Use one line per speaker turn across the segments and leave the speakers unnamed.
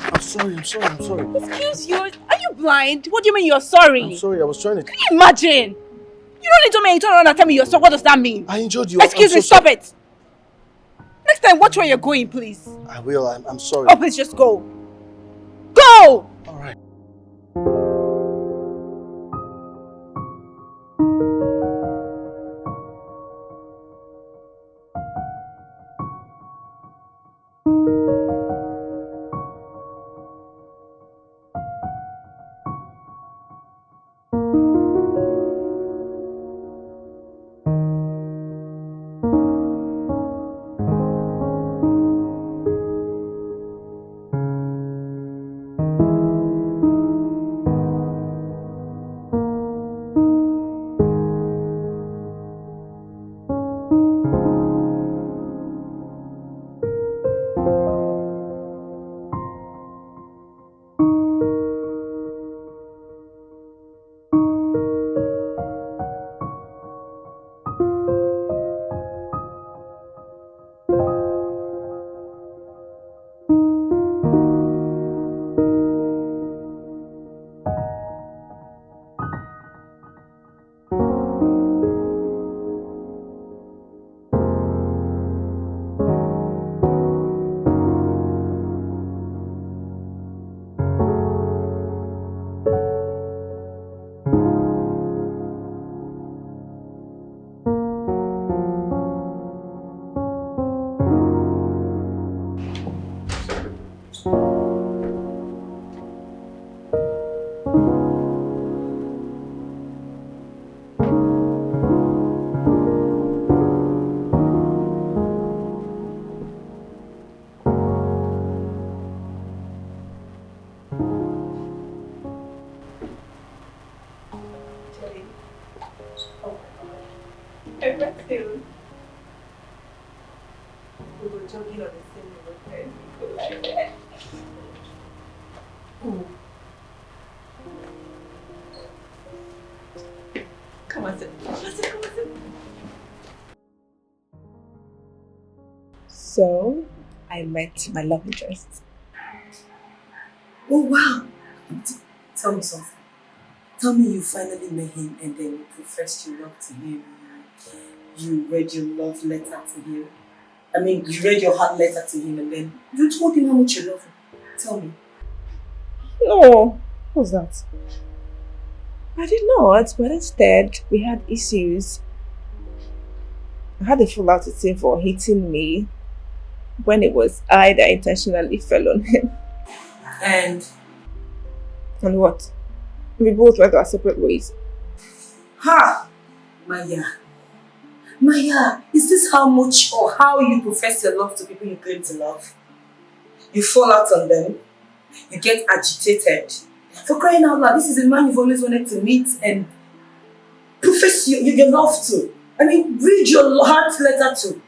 I'm sorry, I'm sorry, I'm sorry.
Excuse you? Are you blind? What do you mean you're sorry?
I'm sorry, I was trying to...
Can you imagine? You don't need to make me turn around and tell me you're sorry. What does that mean?
I injured you.
Excuse me, stop it. Next time, watch where you're going, please.
I will, I'm sorry.
Oh, please just go. Go!
Alright.
So, I met my love interest.
Oh wow! Tell me something. Tell me you finally met him and then you professed your love to him. You read your love letter to him. I mean, you read your heart letter to him and then you told him how much you love him. Tell me.
No, what's that? I did not, but instead, we had issues. I had a fallout with him for hitting me when it was I that intentionally fell on him.
And
what? We both went our separate ways.
ha! Maya. Maya, is this how much or how you profess your love to people you claim to love? You fall out on them, you get agitated. For crying out loud, this is a man you've always wanted to meet and profess your love to. I mean, read your heart letter to.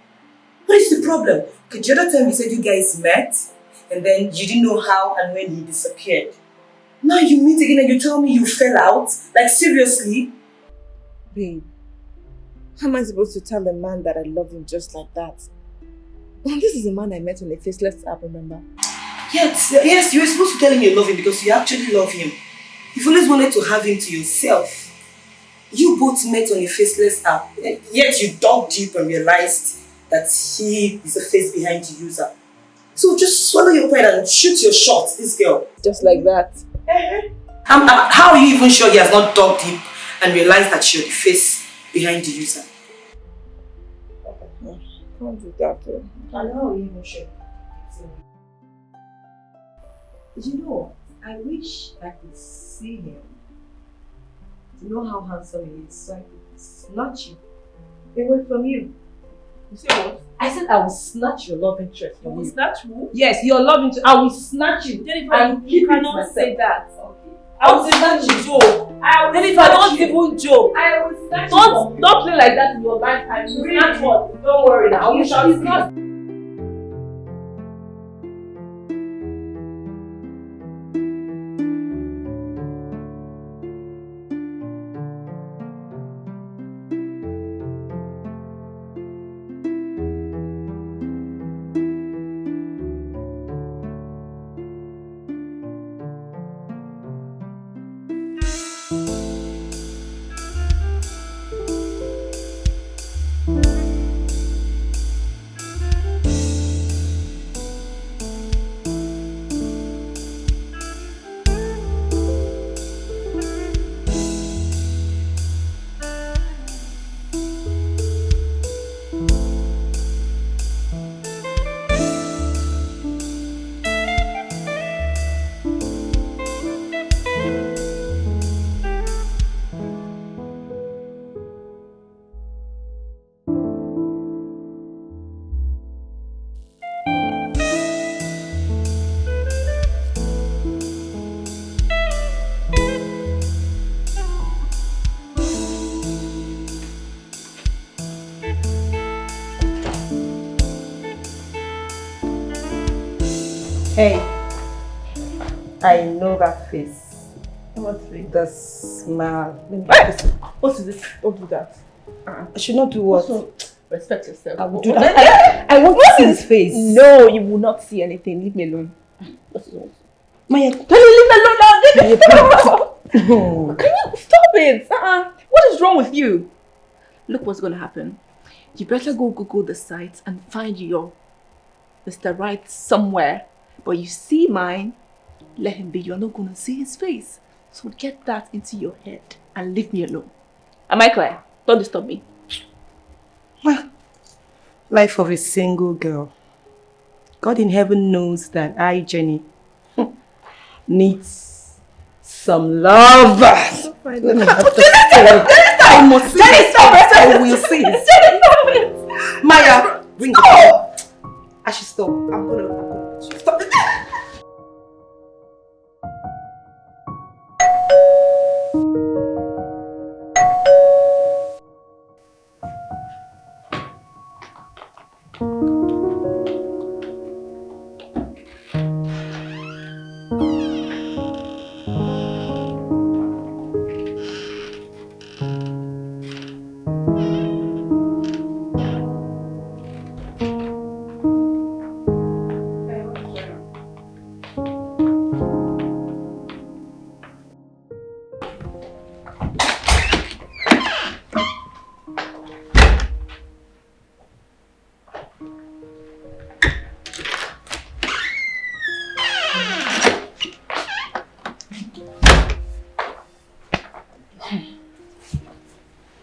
What is the problem? Okay, the other time you said you guys met and then you didn't know how and when he disappeared. Now you meet again and you tell me you fell out? Like seriously?
Babe, how am I supposed to tell a man that I love him just like that? This is a man I met on a faceless app, remember?
Yes, you were supposed to tell him you love him because you actually love him. You've always wanted to have him to yourself. You both met on a faceless app, yet you dug deep and realized that he is the face behind the user. So just swallow your pride and shoot your shot, this girl.
Just like that.
How are you even sure he has not dug deep and realized that you're the face behind the user?
Can't do that though.
And how are you even sure? You know, I wish I could see him to know how handsome he is so I could snatch you away from you.
You say what?
I said I will snatch your love interest from you.
Snatch who?
Yes, your love interest. I will snatch you.
Jennifer,
and
you
keep it
cannot
myself.
say that.
Okay.
I will snatch you, joke. Jennifer, don't even joke.
I will snatch
Don't play like that in your lifetime. You
Really?
snatch what? Don't worry now. You shall
It's not.
see.
Hey, I know that face.
What's it?
The smile. Let me
Hey! What is it? Don't do that.
I should not do what?
Also, respect yourself.
I will do that. I want to see his face.
No, you will not see anything. Leave me alone. What is it?
Maya,
Can you leave me alone now? Leave me alone. Can you stop it? What is wrong with you? Look what's going to happen. You better go Google the site and find your Mr. Right somewhere. But you see mine, let him be. You're not going to see his face. So get that into your head and leave me alone. Am I clear? Don't disturb me.
Life of a single girl. God in heaven knows that I, Jenny, needs some love. Let me have I must see it. I will see it. Maya, bring it. I should stop. I'm gonna stop.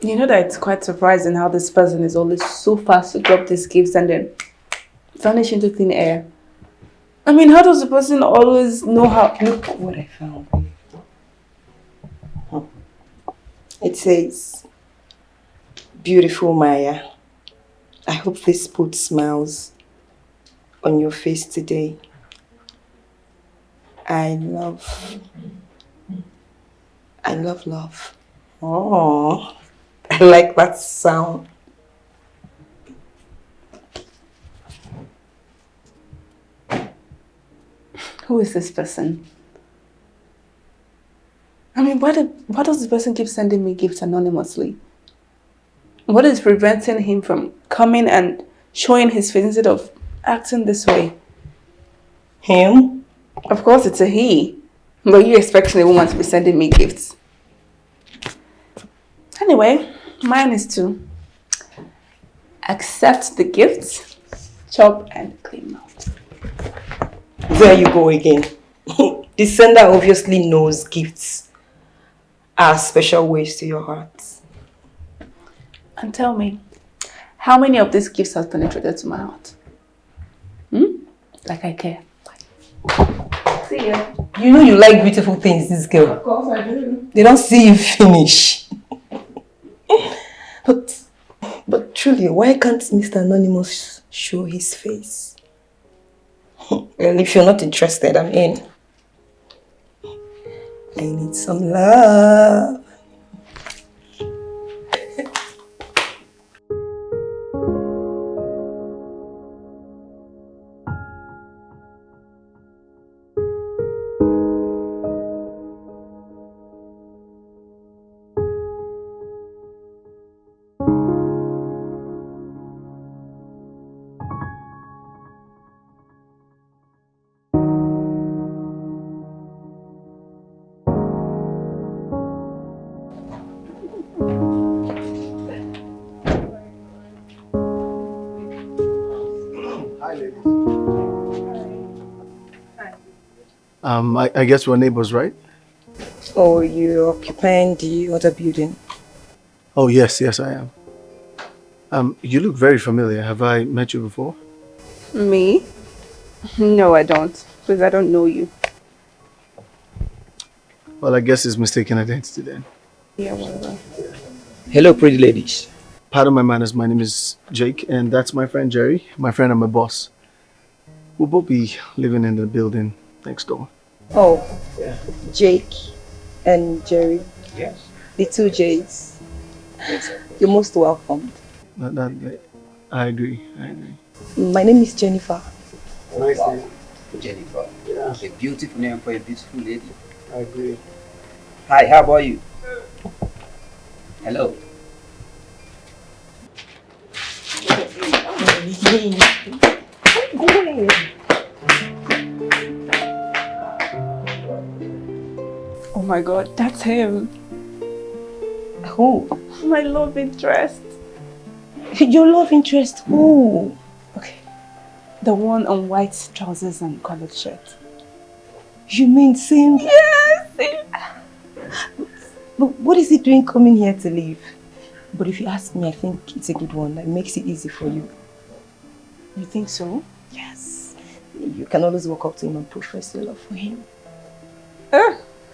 You know that it's quite surprising how this person is always so fast to drop these gifts and then vanish into thin air. I mean, how does the person always know how?
Look what I found. It says, "Beautiful Maya, I hope this puts smiles on your face today. I love love." Oh, I like that sound.
Who is this person? I mean, why does this person keep sending me gifts anonymously? What is preventing him from coming and showing his face instead of acting this way?
Him?
Of course it's a he. But you expecting a woman to be sending me gifts? Anyway, mine is to accept the gifts, chop and clean mouth.
There you go again. The sender obviously knows gifts are special ways to your heart.
And tell me, how many of these gifts have penetrated to my heart? Like I care. See ya.
You know you like beautiful things, this girl.
Of course I do.
They don't see you finish. But truly, why can't Mr. Anonymous show his face? Well, if you're not interested, I'm in. I need some love.
I guess we're neighbors, right?
Oh, you're occupying the other building.
Oh, yes, I am. You look very familiar. Have I met you before?
Me? No, I don't. Because I don't know you.
Well, I guess it's mistaken identity then.
Yeah, whatever.
Hello, pretty ladies.
Pardon my manners, my name is Jake, and that's my friend Jerry, my friend and my boss. We'll both be living in the building next door.
Oh, yeah. Jake and Jerry.
Yes.
The two J's. You're most welcome.
I agree.
My name is Jennifer.
Nice name.
Jennifer.
Yeah,
A beautiful name for a beautiful lady.
I agree.
Hi, how about you? Hello.
Oh my god, that's him.
Who?
My love interest.
Your love interest? Who?
Okay. The one on white trousers and collared shirt.
You mean same?
Yes! Him.
But what is he doing coming here to leave? But if you ask me, I think it's a good one. It makes it easy for you.
You think so?
Yes. You can always walk up to him and profess your love for him.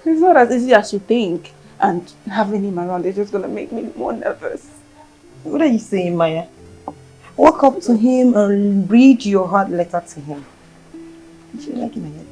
It's not as easy as you think. And having him around is just gonna make me more nervous.
What are you saying, Maya? Walk up to him and read your heart letter to him. You should like him, Maya.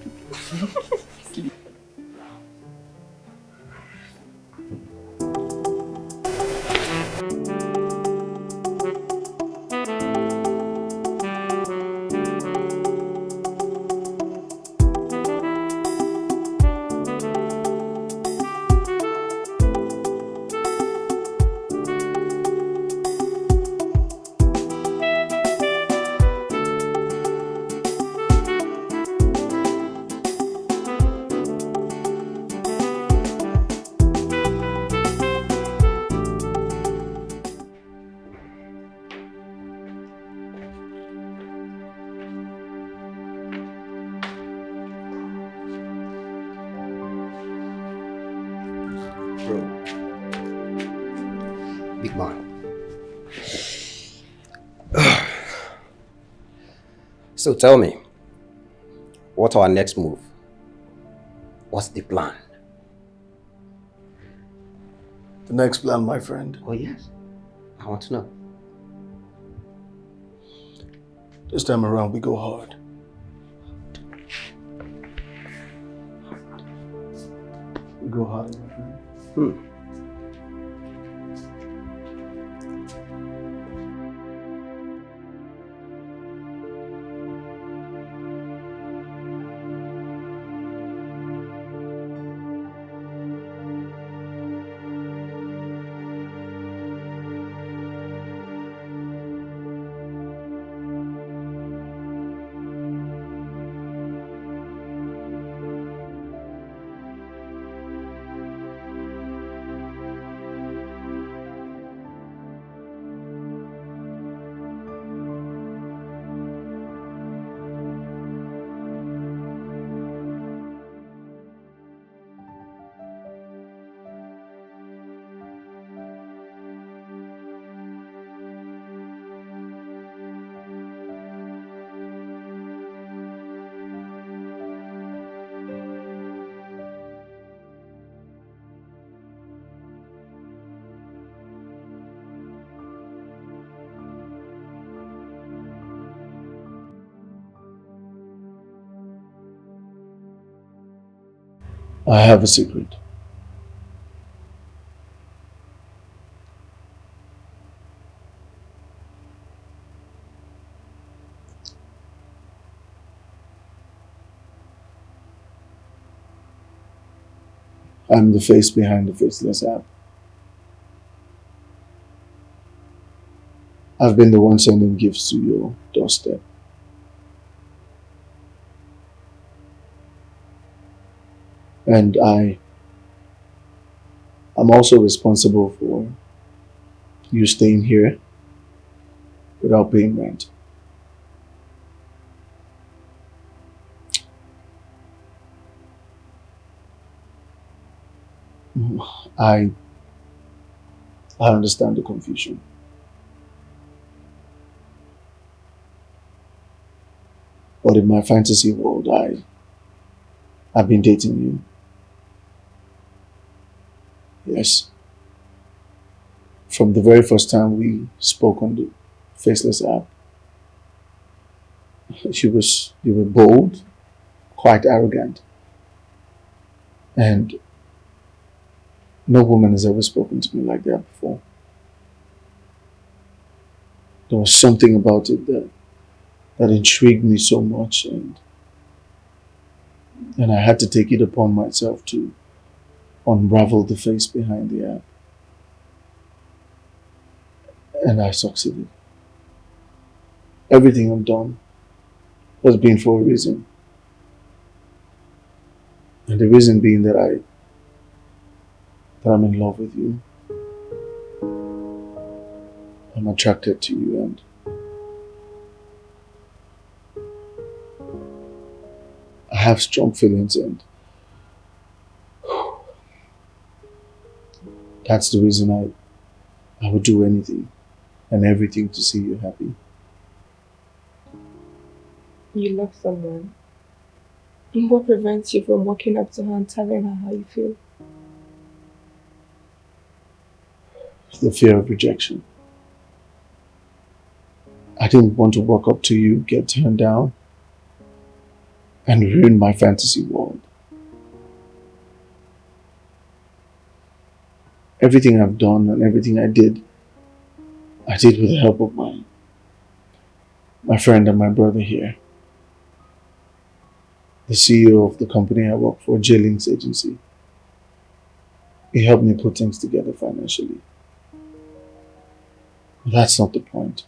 Bro. Big man. So tell me, what's our next move? What's the plan?
The next plan, my friend.
Oh yes, I want to know.
This time around, we go hard. We go hard, my friend. I have a secret. I'm the face behind the faceless app. I've been the one sending gifts to your doorstep. And I'm also responsible for you staying here without paying rent. I understand the confusion. But in my fantasy world, I've been dating you. Yes. From the very first time we spoke on the Faceless app, you were bold, quite arrogant, and no woman has ever spoken to me like that before. There was something about it that intrigued me so much, and And I had to take it upon myself to unravel the face behind the app. And I succeeded. Everything I've done has been for a reason. And the reason being that I'm in love with you. I'm attracted to you, and I have strong feelings, and that's the reason I would do anything and everything to see you happy.
You love someone. What prevents you from walking up to her and telling her how you feel?
The fear of rejection. I didn't want to walk up to you, get turned down, and ruin my fantasy world. Everything I've done and everything I did with the help of my friend and my brother here. The CEO of the company I work for, J-Link's agency. He helped me put things together financially. But that's not the point.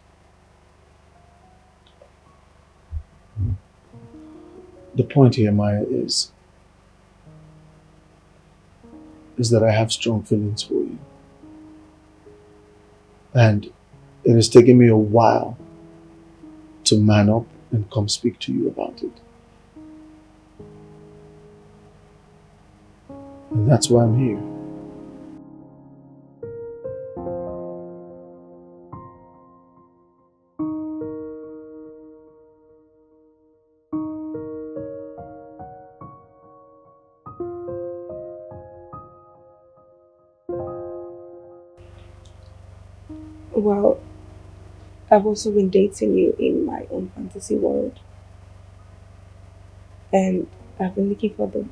The point here, Maya, is that I have strong feelings for you. And it has taken me a while to man up and come speak to you about it. And that's why I'm here.
Well, I've also been dating you in my own fantasy world. And I've been looking for the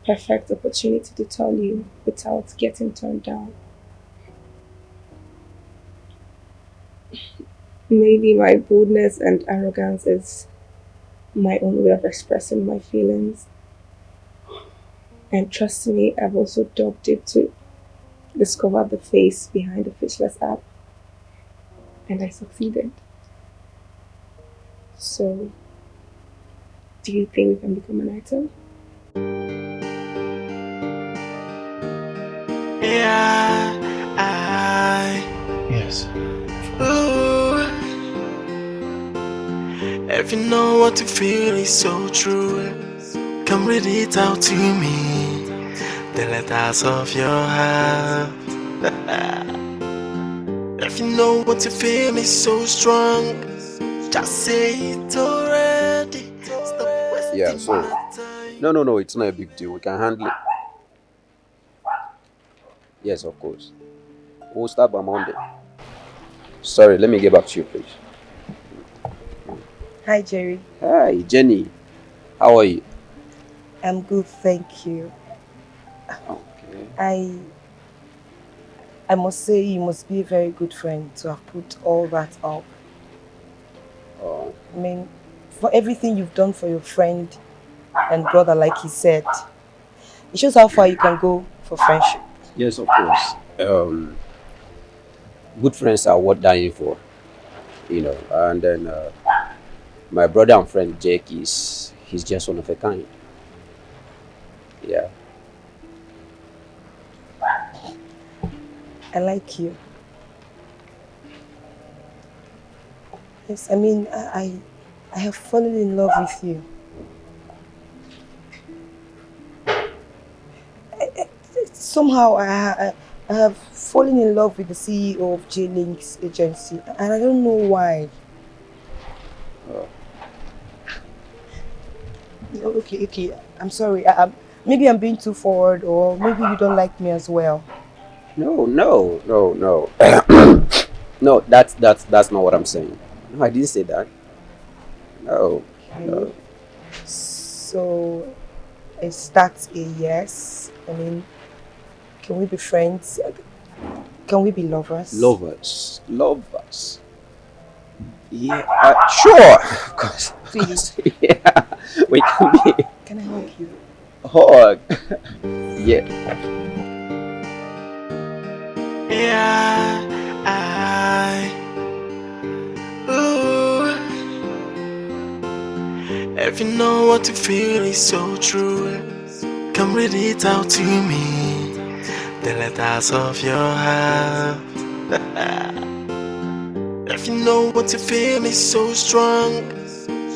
perfect opportunity to tell you without getting turned down. Maybe my boldness and arrogance is my own way of expressing my feelings. And trust me, I've also dug deep to discover the face behind the faceless app. And I succeeded. So, do you think we can become an item?
Yeah,
Yes.
ooh. If you know what you feel is so true, come read it out to me. The letters of your heart. If you know what you feel is so strong, just say it already. Stop wasting
Yeah, so
my time.
no, it's not a big deal. We can handle it. Yes, of course. We'll start by Monday. Sorry, let me get back to you, please.
Hi, Jerry.
Hi, Jenny. How are you?
I'm good, thank you.
Okay.
I must say you must be a very good friend to have put all that up.
Oh,
I mean, for everything you've done for your friend and brother, like he said, it shows how far you can go for friendship.
yes, of course. Good friends are worth dying for, And then my brother and friend Jake he's just one of a kind. Yeah.
I like you. Yes, I mean, I have fallen in love with you. Somehow I have fallen in love with the CEO of J-Link's agency, and I don't know why. Okay, I'm sorry. Maybe I'm being too forward, or maybe you don't like me as well.
No. No, that's not what I'm saying. No, I didn't say that. No.
Okay. So, is that a yes? I mean, can we be friends? Can we be lovers?
Lovers. Yeah, sure. Of course.
Please.
Yeah, we can be.
Can I help you?
hug. Yeah.
Yeah, ooh. If you know what you feel is so true, come read it out to me. The letters of your heart. If you know what you feel is so strong,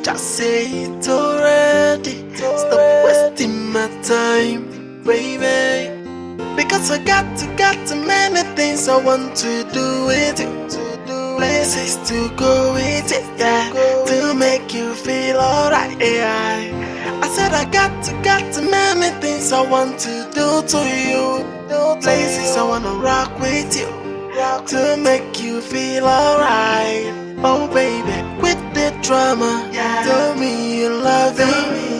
just say it already. Stop wasting my time, baby. Because I got too many things I want to do with you. Places to go with it, yeah. To make you feel alright, yeah. I said I got too many things I want to do to you. Places I wanna rock with you. To make you feel alright. Oh baby, with the drama, tell me you love me.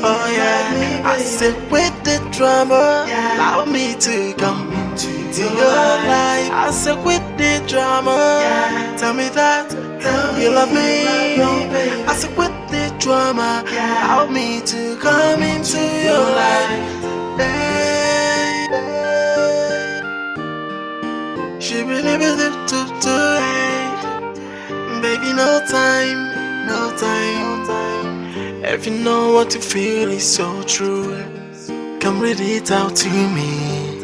Oh yeah, I said with the drama, allow me to come into your life. I said with the drama, tell me that you love me. I said with the drama, allow me to come into your life. Hey, she believe it to baby, no time, no time. If you know what you feel is so true, come read it out to me.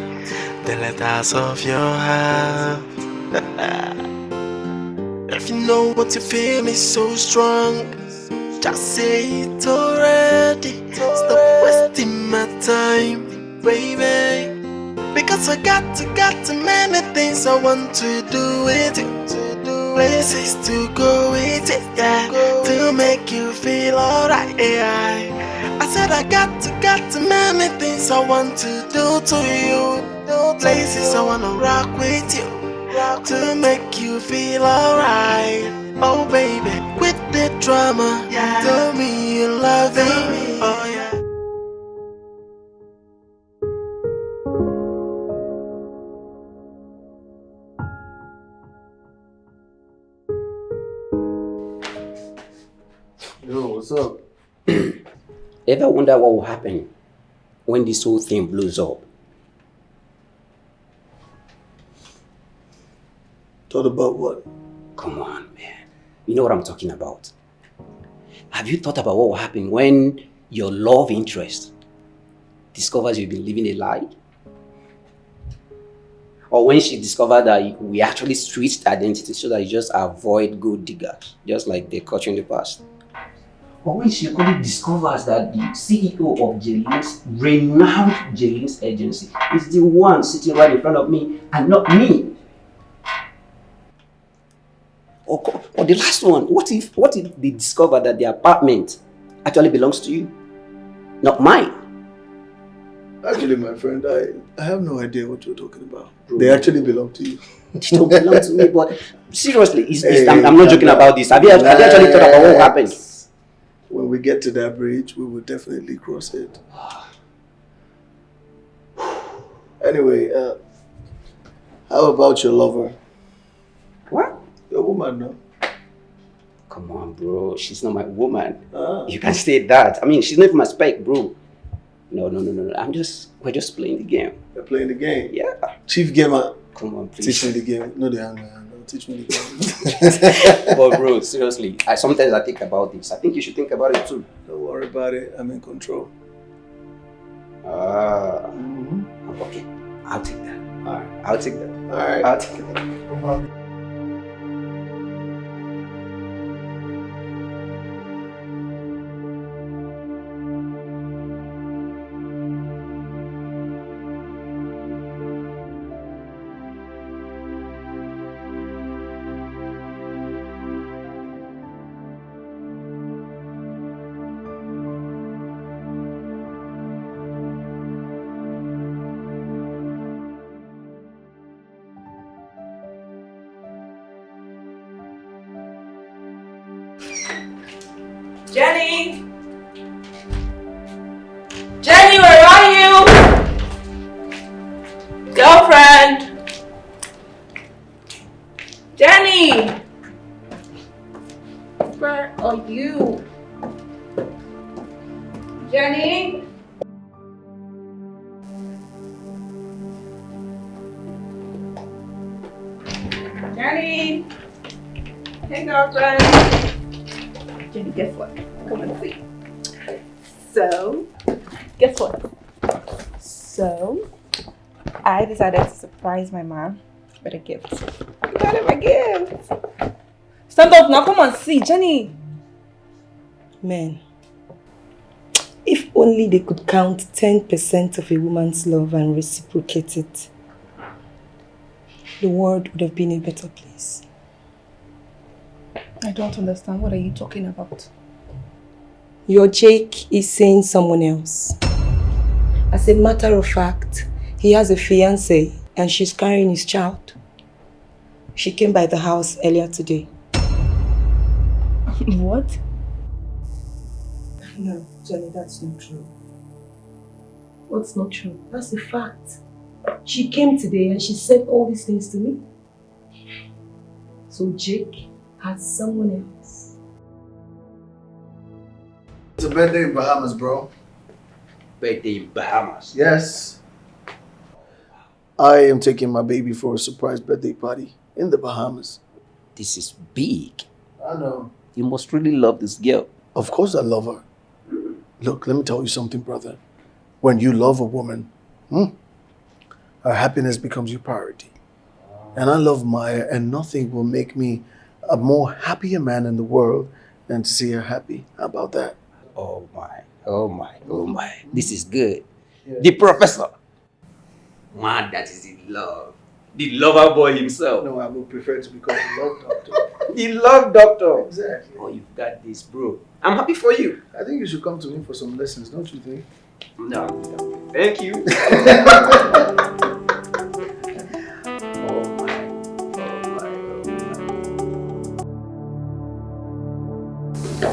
The letters of your heart. If you know what you feel is so strong, just say it already. Stop wasting my time, baby. Because I got too many things I want to do with you. Places to go with it, yeah. To make you feel alright, yeah. I said I got too many things I want to do to you. Places I wanna rock with you. To make you feel alright. Oh baby, with the drama, tell me you love me. Oh yeah.
Yo, what's up?
Ever wonder what will happen when this whole thing blows up?
Thought about what?
Come on, man. You know what I'm talking about. Have you thought about what will happen when your love interest discovers you've been living a lie? Or when she discovered that we actually switched identity so that you just avoid gold diggers, just like they caught you in the past? Or when she only discovers that the CEO of Jalen's renowned Jalen's agency is the one sitting right in front of me and not me? Or the last one, what if they discover that the apartment actually belongs to you, not mine?
Actually, my friend, I have no idea what you're talking about. Bro. They actually belong to you.
They don't belong to me, but seriously, I'm not joking about this. Have you actually thought about what will happen?
When we get to that bridge, we will definitely cross it. Anyway, how about your lover?
What?
Your woman, no?
Come on, bro. She's not my woman. You can't say that. I mean, she's not even my spec, bro. No. We're just playing the game.
You're playing the game?
Yeah.
Chief gamer.
Come on, please.
Teach me the game. No, the hand. Teach me the game.
But bro, seriously, sometimes I think about this. I think you should think about it too.
Don't worry about it. I'm in control.
Okay. I'll take that.
Alright.
I'll take that.
Alright.
I'll take that.
Jenny! Jenny, where are you? Girlfriend! Jenny! Where are you? Jenny? Jenny! Hey, girlfriend! Jenny, guess what? Come and see. So, guess what? So, I decided to surprise my mom with a gift. I got him a gift! Stand up now, come and see, Jenny!
Man, if only they could count 10% of a woman's love and reciprocate it, the world would have been a better place.
I don't understand. What are you talking about?
Your Jake is seeing someone else. As a matter of fact, he has a fiancée and she's carrying his child. She came by the house earlier today.
What?
No, Jenny, that's not true.
What's not true?
That's a fact. She came today and she said all these things to me. So Jake has someone else.
It's a birthday in Bahamas, bro.
Birthday in Bahamas.
Yes. I am taking my baby for a surprise birthday party in the Bahamas.
This is big.
I know.
You must really love this girl.
Of course I love her. Look, let me tell you something, brother. When you love a woman, her happiness becomes your priority. And I love Maya, and nothing will make me a more happier man in the world than to see her happy. How about that?
Oh my, oh my, oh my. This is good. Yeah. The professor. Man, that is in love. The lover boy himself.
No, I would prefer to be called the love doctor.
The love doctor.
Exactly.
Oh, you've got this, bro. I'm happy for you.
I think you should come to me for some lessons, don't you think?
No. Thank you.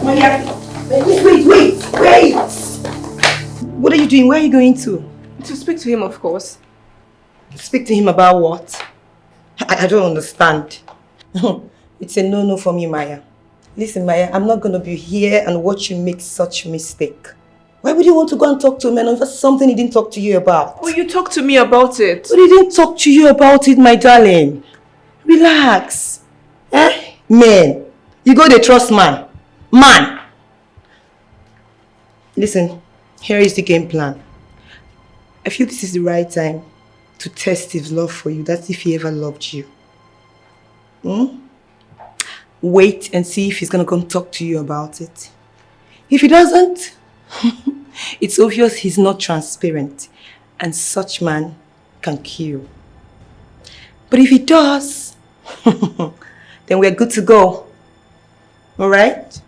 Maya, wait! What are you doing? Where are you going to?
To speak to him, of course.
Speak to him about what? I don't understand. It's a no-no for me, Maya. Listen, Maya, I'm not going to be here and watch you make such mistake. Why would you want to go and talk to a man over something he didn't talk to you about?
Oh, you talked to me about it.
But he didn't talk to you about it, my darling. Relax. Man, you go to trust man. Man! Listen, here is the game plan. I feel this is the right time to test his love for you. That's if he ever loved you. Wait and see if he's going to come talk to you about it. If he doesn't, it's obvious he's not transparent, and such man can kill. But if he does, then we're good to go. Alright?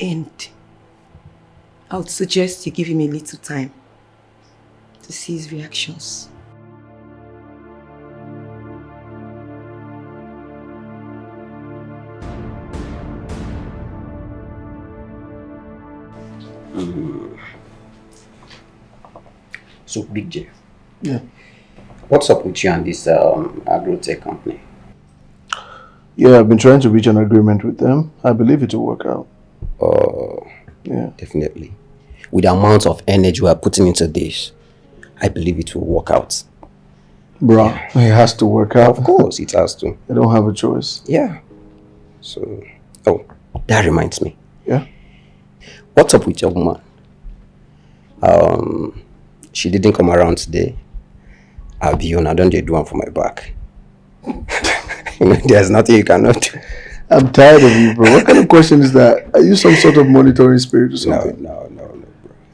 And I would suggest you give him a little time to see his reactions.
So, Big J.
Yeah.
What's up with you and this agro-tech company?
Yeah, I've been trying to reach an agreement with them. I believe it will work out. Yeah.
Definitely. With the amount of energy we are putting into this, I believe it will work out.
Bro, it has to work out.
Of course, it has to.
I don't have a choice.
Yeah. So, that reminds me.
Yeah?
What's up with your woman? She didn't come around today. I'll be on. I don't do one for my back. There's nothing you cannot do.
I'm tired of you, bro. What kind of question is that? Are you some sort of monitoring spirit or something?
No, bro.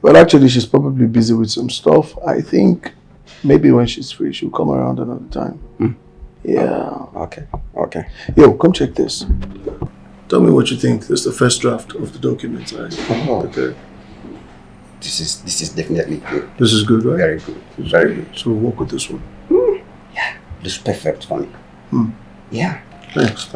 Well, actually, she's probably busy with some stuff. I think maybe when she's free, she'll come around another time. Yeah.
Okay.
Yo, come check this. Tell me what you think. This is the first draft of the documents I prepared.
This is definitely good.
This is good, right?
Very good. Very good.
So we'll work with this one.
Yeah. This is perfect for me. Yeah.
Thanks.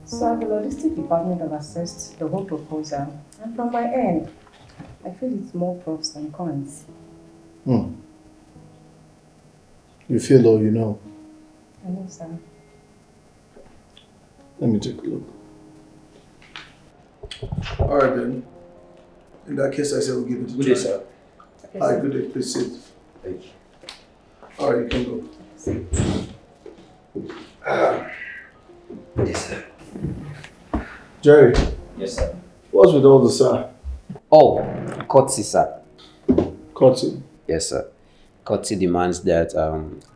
So the logistic department have assessed the whole proposal, and from my end, I feel it's more pros than cons.
You feel all you know.
I know, sir.
Let me take a look. All right, then. In that case, I say we'll give it a try.
Good day, sir.
All right, good day. Please sit.
Thank you.
All right, you can go.
Yes, sir.
Jerry,
Yes, sir.
what's with all the sir?
Oh, courtesy, sir.
Courtesy.
Yes, sir. Courtesy demands that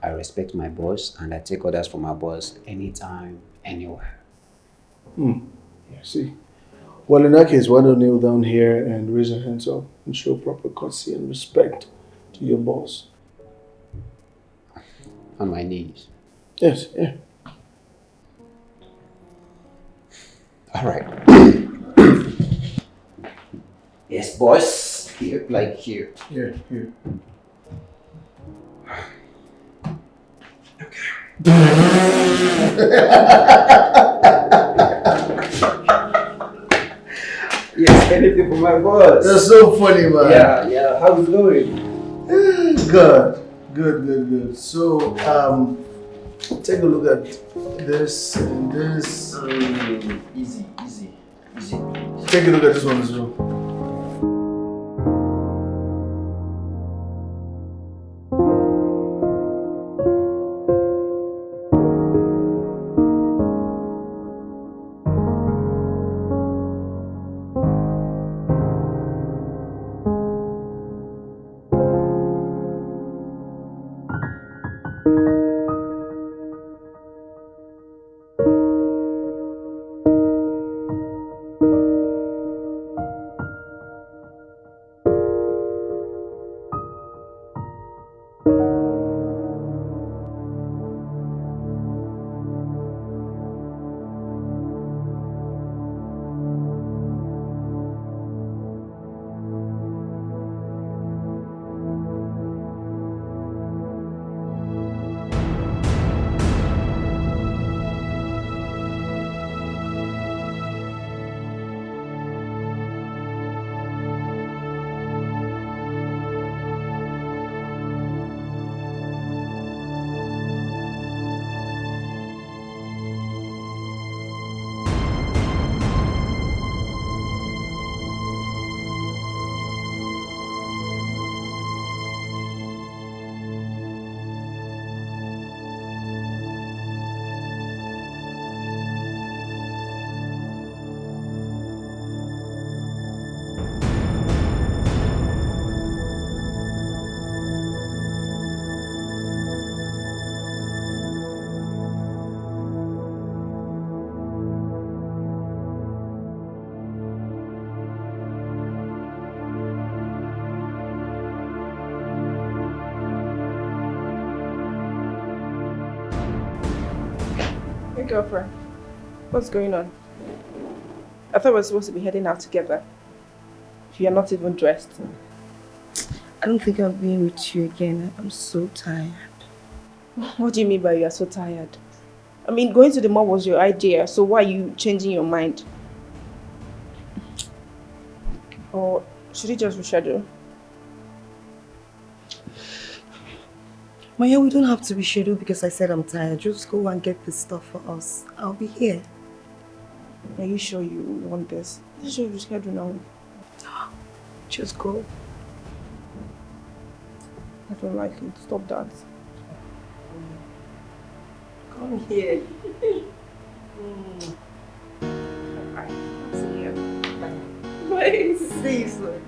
I respect my boss and I take orders from my boss anytime, anywhere.
Yeah, see. Well, in that case, why don't kneel down here and raise your hands up and show proper courtesy and respect to your boss?
On my knees.
Yes, yeah.
All right. Yes, boss. Here, like here.
Here, here.
Yes, anything for my boss.
That's so funny, man.
Yeah. How's it going?
Good. So, take a look at this and this.
Easy.
Take a look at this one as well.
Hey, girlfriend. What's going on? I thought we were supposed to be heading out together. You're not even dressed.
I don't think I'll be with you again. I'm so tired.
What do you mean by you're so tired? I mean, going to the mall was your idea, so why are you changing your mind? Or should we just reschedule?
Maya, we don't have to reschedule because I said I'm tired. Just go and get the stuff for us. I'll be here.
Are you sure you want this? Let's just reschedule now.
Just go.
I don't like it. Stop that.
Come here.
Bye. See you. Bye.
Bye. See you soon.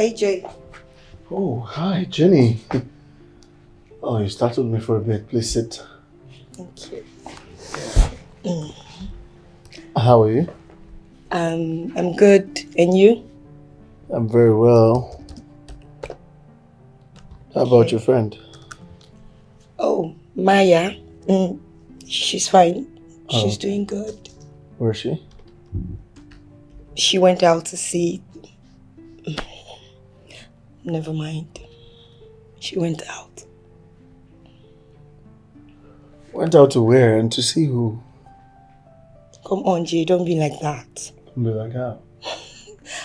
AJ.
Oh, hi, Jenny. Oh, you startled me for a bit. Please sit.
Thank you.
How are you?
I'm good. And you?
I'm very well. How about your friend?
Oh, Maya. She's fine. She's doing good.
Where is she?
She went out to see. Never mind. She went out.
Went out to where and to see who?
Come on, Jay, don't be like that.
Don't be like how?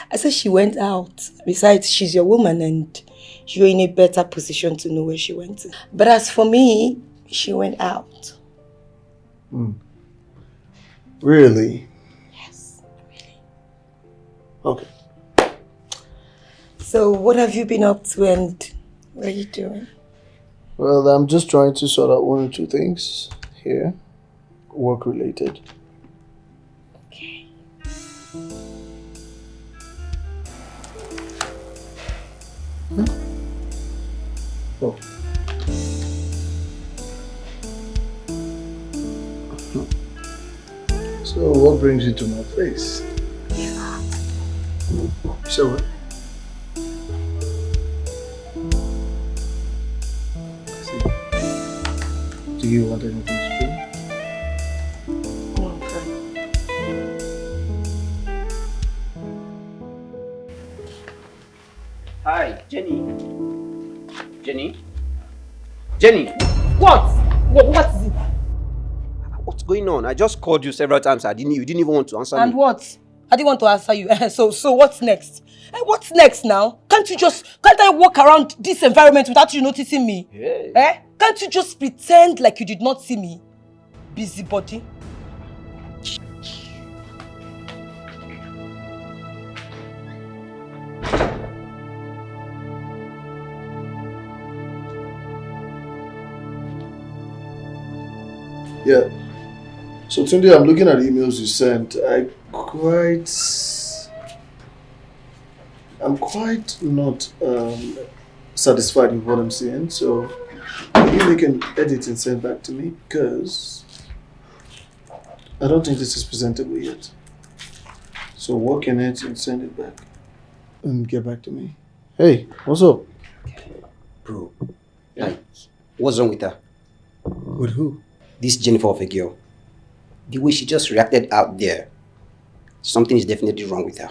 I said she went out. Besides, she's your woman and you're in a better position to know where she went to. But as for me, she went out.
Really?
Yes, really.
Okay.
So what have you been up to and what are you doing?
Well, I'm just trying to sort out one or two things here. Work related.
Okay.
Oh. So, what brings you to my place?
Yeah.
So what? See. Do you want anything to drink?
No, I'm fine.
Hi, Jenny. Jenny? Jenny!
What? What is it?
What's going on? I just called you several times. You didn't even want to answer
And
me.
what? I didn't want to answer you. So what's next? What's next now? Can't I walk around this environment without you noticing me?
Yeah.
Can't you just pretend like you did not see me? Busybody.
Yeah. So Tunde, I'm looking at the emails you sent. I'm quite not satisfied with what I'm seeing. So maybe you can edit and send back to me because I don't think this is presentable yet. So work in it and send it back and get back to me. Hey, what's up?
Bro, like, what's wrong with her?
With who?
This Jennifer of a girl. The way she just reacted out there, something is definitely wrong with her.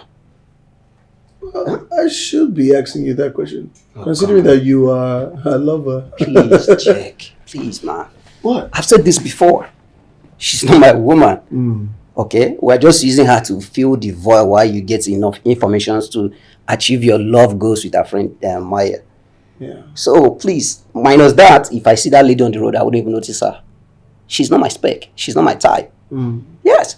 Well, I should be asking you that question, considering that you are a lover.
Please check. Please, man.
What?
I've said this before. She's not my woman. Okay? We're just using her to fill the void while you get enough information to achieve your love goals with her friend Maya.
Yeah.
So please, minus that, if I see that lady on the road, I wouldn't even notice her. She's not my spec. She's not my type. Yes.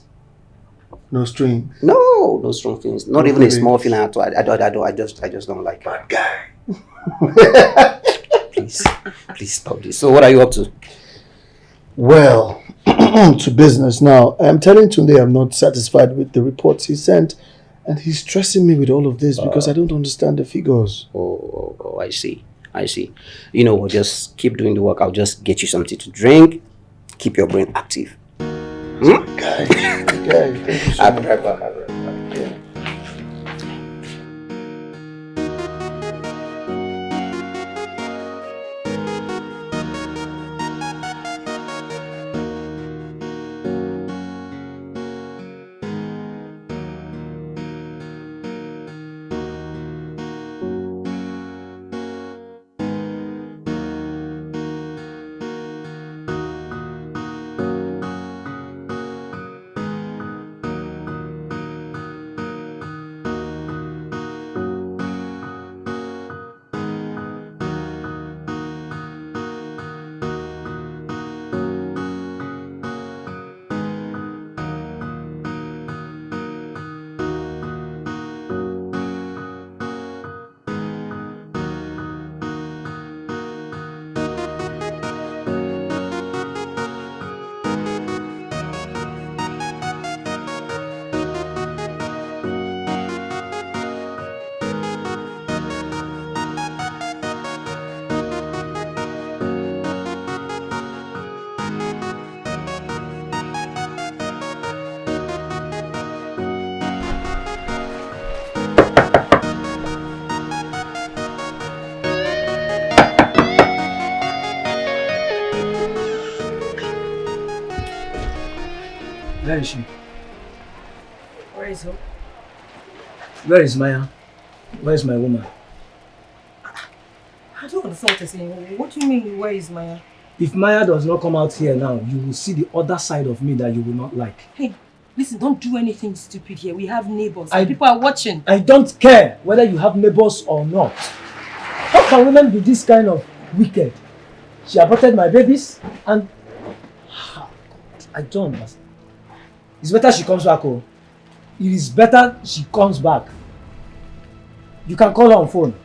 No string.
No strong feelings. Not
No
even a
feelings.
small feeling at all. I just don't like her.
Bad guy.
Please stop this. So what are you up to?
Well, to business now. I'm telling Tunde I'm not satisfied with the reports he sent, and he's stressing me with all of this because I don't understand the figures.
Oh, I see. You know what? Just keep doing the work. I'll just get you something to drink. Keep your brain active.
Guy, thank you so much.
Yeah.
Where is she?
Where is who?
Where is Maya? Where is my woman?
I don't understand what you're saying. What do you mean, where is Maya?
If Maya does not come out here now, you will see the other side of me that you will not like.
Hey, listen, don't do anything stupid here. We have neighbors. People are watching.
I don't care whether you have neighbors or not. How can women be this kind of wicked? She aborted my babies and... I don't understand. It's better she comes back home. It is better she comes back. You can call her on phone.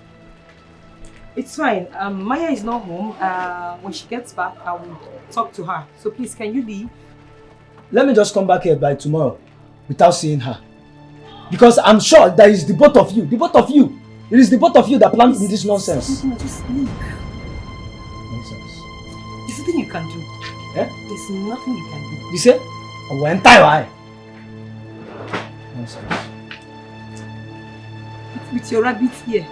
It's fine. Maya is not home. When she gets back, I will talk to her. So please, can you leave?
Let me just come back here by tomorrow without seeing her. Because I'm sure that is the both of you. The both of you. It is the both of you that planned this nonsense.
Just leave.
Nonsense.
There's nothing you can do.
Eh?
There's nothing you can do.
You say? Oh, when time nonsense.
With your rabbit here.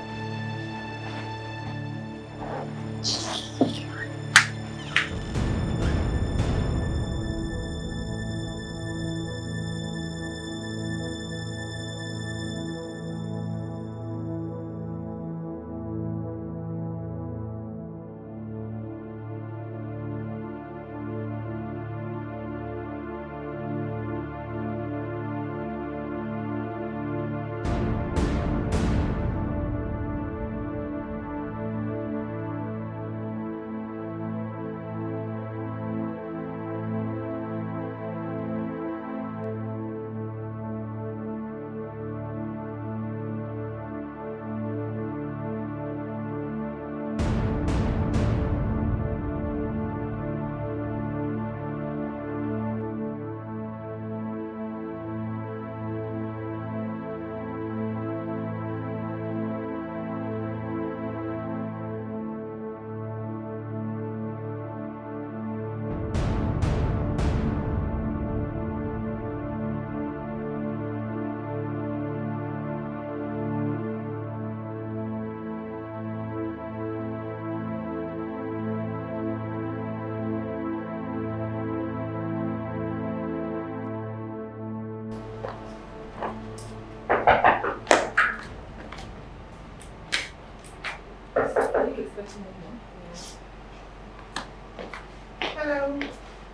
Hello.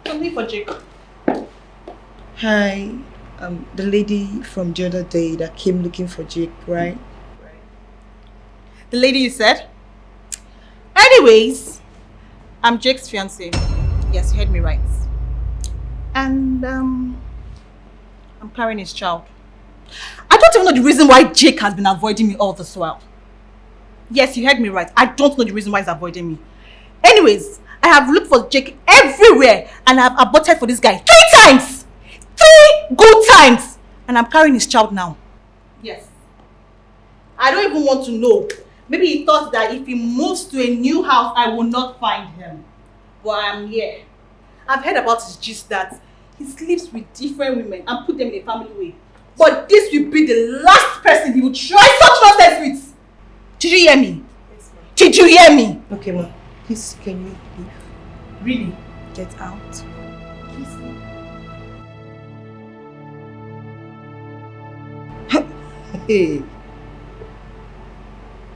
Only for Jake.
Hi, the lady from the other day that came looking for Jake, right?
The lady you said? Anyways, I'm Jake's fiancée. Yes, you heard me right. And I'm carrying his child. I don't even know the reason why Jake has been avoiding me all this while. Yes, you heard me right. I don't know the reason why he's avoiding me. Anyways, I have looked for Jake everywhere and I have aborted for this guy 3 times! 3 good times! And I'm carrying his child now. Yes. I don't even want to know. Maybe he thought that if he moves to a new house, I will not find him. But I'm here. I've heard about his gist that he sleeps with different women and put them in a family way. But this will be the last person he will try such nonsense with. Did you hear me? Yes, ma'am. Did you hear me?
Okay, ma'am. Please, can you leave?
Really?
Get out.
Please.
Hey.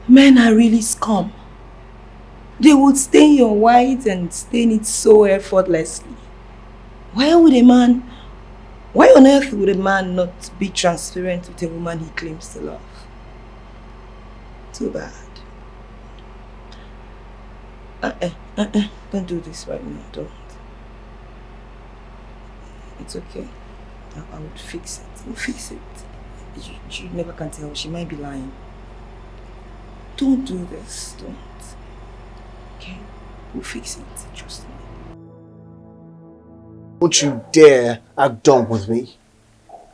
Men are really scum. They would stain your white and stain it so effortlessly. Why on earth would a man not be transparent with a woman he claims to love? Too bad. Don't do this right now, don't. It's okay. I would fix it. We'll fix it. You never can tell. She might be lying. Don't do this. Don't. Okay? We'll fix it. Trust me.
Don't you dare act dumb with me.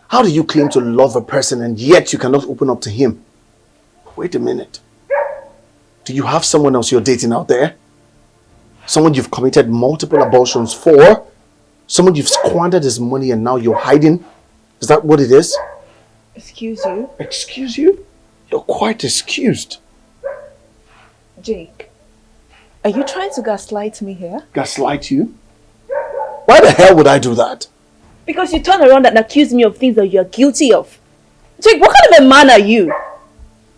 How do you claim to love a person and yet you cannot open up to him? Wait a minute. Do you have someone else you're dating out there? Someone you've committed multiple abortions for? Someone you've squandered his money and now you're hiding? Is that what it is?
Excuse you?
Excuse you? You're quite excused.
Jake, are you trying to gaslight me here?
Gaslight you? Why the hell would I do that?
Because you turn around and accuse me of things that you're guilty of. Jake, what kind of a man are you?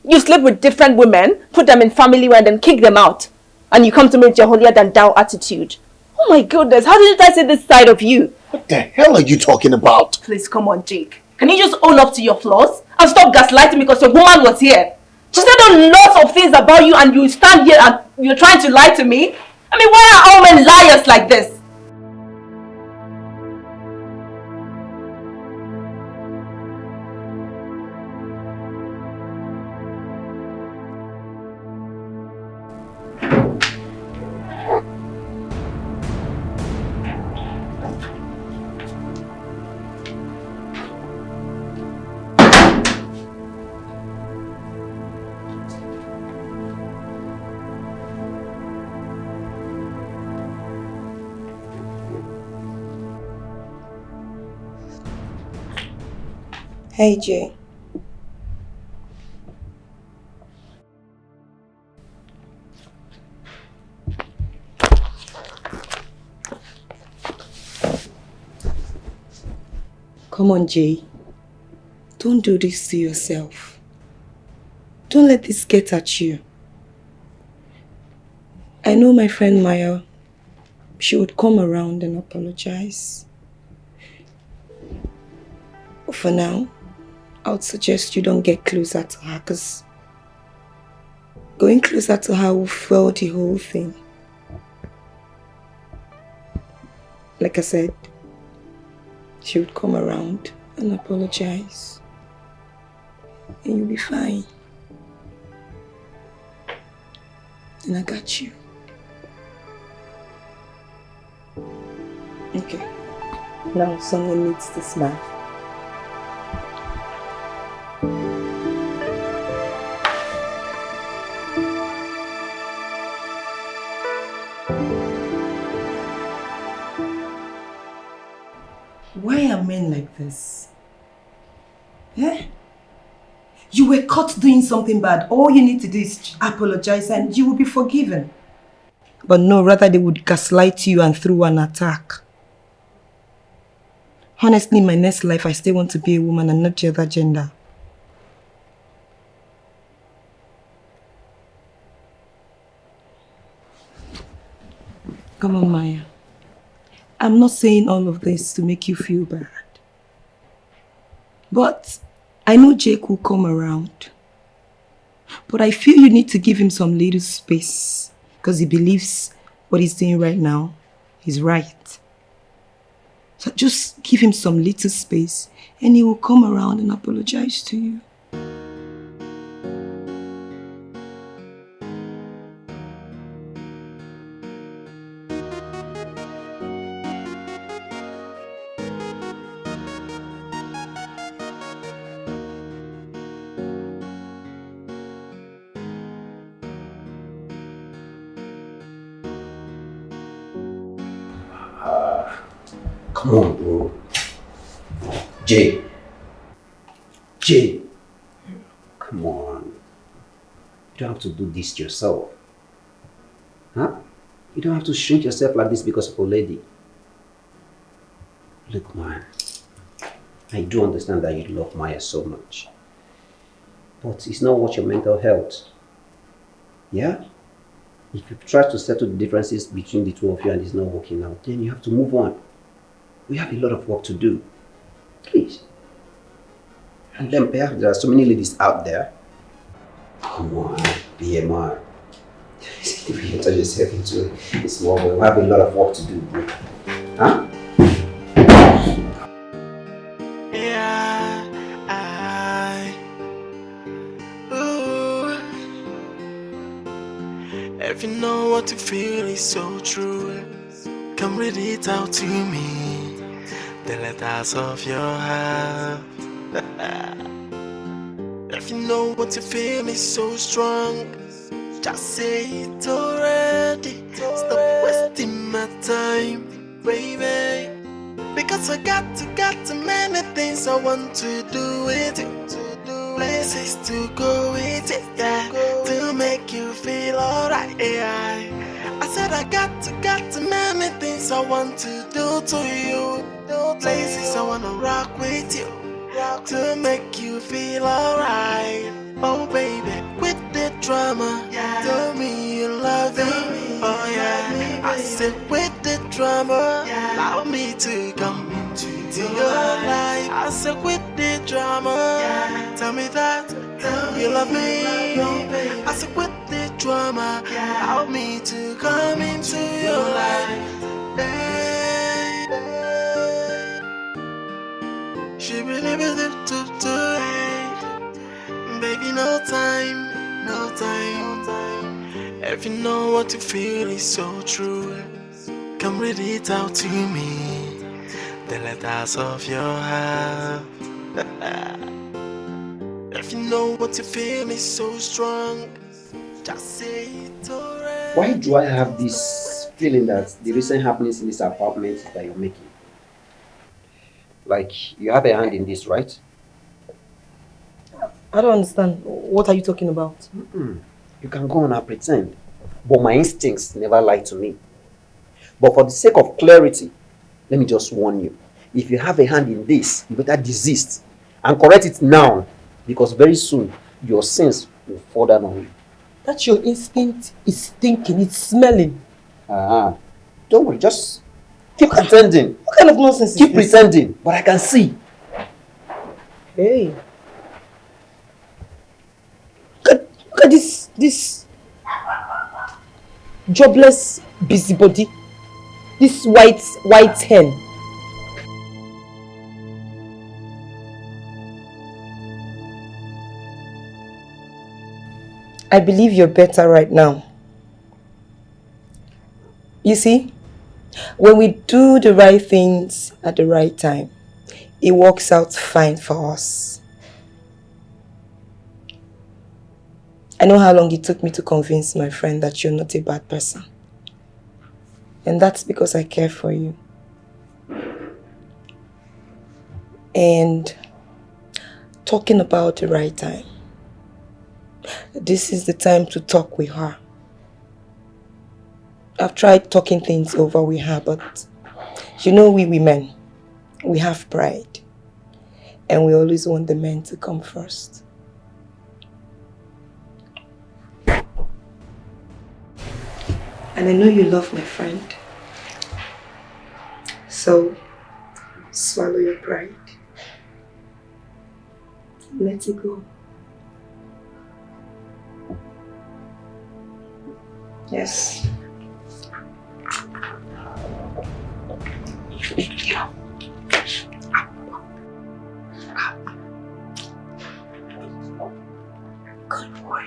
You sleep with different women, put them in family and then kick them out. And you come to me with your holier than thou attitude. Oh my goodness, how did I see this side of you?
What the hell are you talking about?
Please, come on, Jake. Can you just own up to your flaws? And stop gaslighting me because your woman was here. She said lots of things about you and you stand here and you're trying to lie to me? I mean, why are all men liars like this?
Hey, Jay. Come on, Jay. Don't do this to yourself. Don't let this get at you. I know my friend Maya, she would come around and apologize. But for now, I would suggest you don't get closer to her because going closer to her will fuel the whole thing. Like I said, she would come around and apologize. And you'll be fine. And I got you. Okay. Now someone needs to smile. Why are men like this? Eh? You were caught doing something bad. All you need to do is apologize and you will be forgiven. But no, rather they would gaslight you and throw an attack. Honestly, in my next life, I still want to be a woman and not the other gender. Come on, Maya. I'm not saying all of this to make you feel bad. But I know Jake will come around. But I feel you need to give him some little space. Because he believes what he's doing right now is right. So just give him some little space and he will come around and apologize to you.
Come on, bro. Jay. Come on. You don't have to do this to yourself. Huh? You don't have to shrink yourself like this because of a lady. Look, man. I do understand that you love Maya so much. But it's not worth your mental health. Yeah? If you try to settle the differences between the two of you and it's not working out, then you have to move on. We have a lot of work to do. Please. And then perhaps there are so many ladies out there. Come on, be a man. If you turn yourself into a small boy, we have a lot of work to do, bro. Huh?
If you know what you feel is so true, come read it out to me. The letters of your heart. If you know what you feel is so strong, just say it already. Stop wasting my time, baby. Because I got too many things I want to do with you. Places to go with it, yeah, to make you feel alright, yeah. I said I got too many things I want to do to you. Places I wanna rock with you to make you feel alright. Oh baby, with the drama, tell me you love me. Oh yeah, I said with the drama, allow me to come into your life. I said with the drama, tell me that you love me. I said with the drama, allow me to come into your life. Hey, she believe it to baby, no time, no time. If you know what you feel is so true, come read it out to me. The letters of your heart. If you know what you feel is so strong, just say it already.
Why do I have this feeling that the recent happenings in this apartment that you're making? Like, you have a hand in this, right?
I don't understand. What are you talking about?
You can go on and pretend. But my instincts never lie to me. But for the sake of clarity, let me just warn you. If you have a hand in this, you better desist and correct it now. Because very soon, your sins will fall down on you.
That your instinct is thinking, it's smelling.
Don't worry, just keep pretending.
What kind of nonsense
Keep
is this?
pretending, but I can see.
Hey. Look at this jobless busybody. This white hen. I believe you're better right now. You see, when we do the right things at the right time, it works out fine for us. I know how long it took me to convince my friend that you're not a bad person. And that's because I care for you. And talking about the right time, this is the time to talk with her. I've tried talking things over with her, but you know we women, we have pride. And we always want the men to come first. And I know you love my friend. So, swallow your pride. Let it go. Yes. Good boy.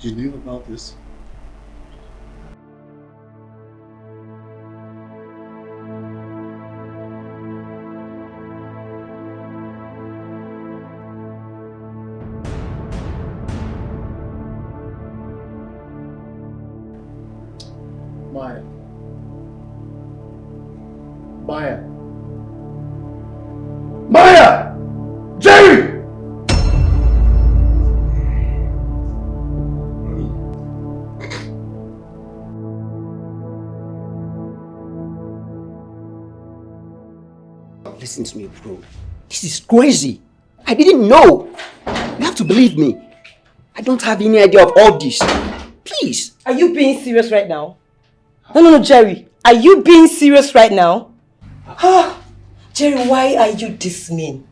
You knew about this? Maya. Maya. Maya! Jerry!
Listen to me, bro. This is crazy. I didn't know. You have to believe me. I don't have any idea of all this. Please.
Are you being serious right now? No, Jerry. Are you being serious right now? Jerry, why are you this mean?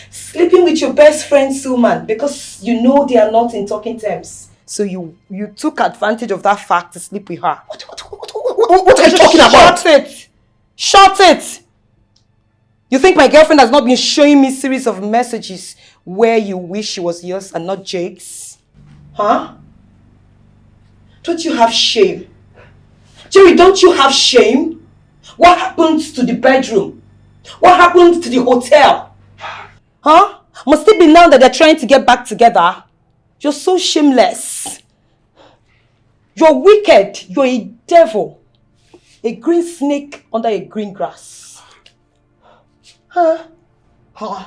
Sleeping with your best friend, Suman, because you know they are not in talking terms. So you took advantage of that fact to sleep with her.
What are you talking about?
Shut it! Shut it! You think my girlfriend has not been showing me series of messages where you wish she was yours and not Jake's? Huh? Don't you have shame? Jerry, don't you have shame? What happened to the bedroom? What happened to the hotel? Huh? Must it be now that they're trying to get back together? You're so shameless. You're wicked. You're a devil. A green snake under a green grass. Huh? Huh?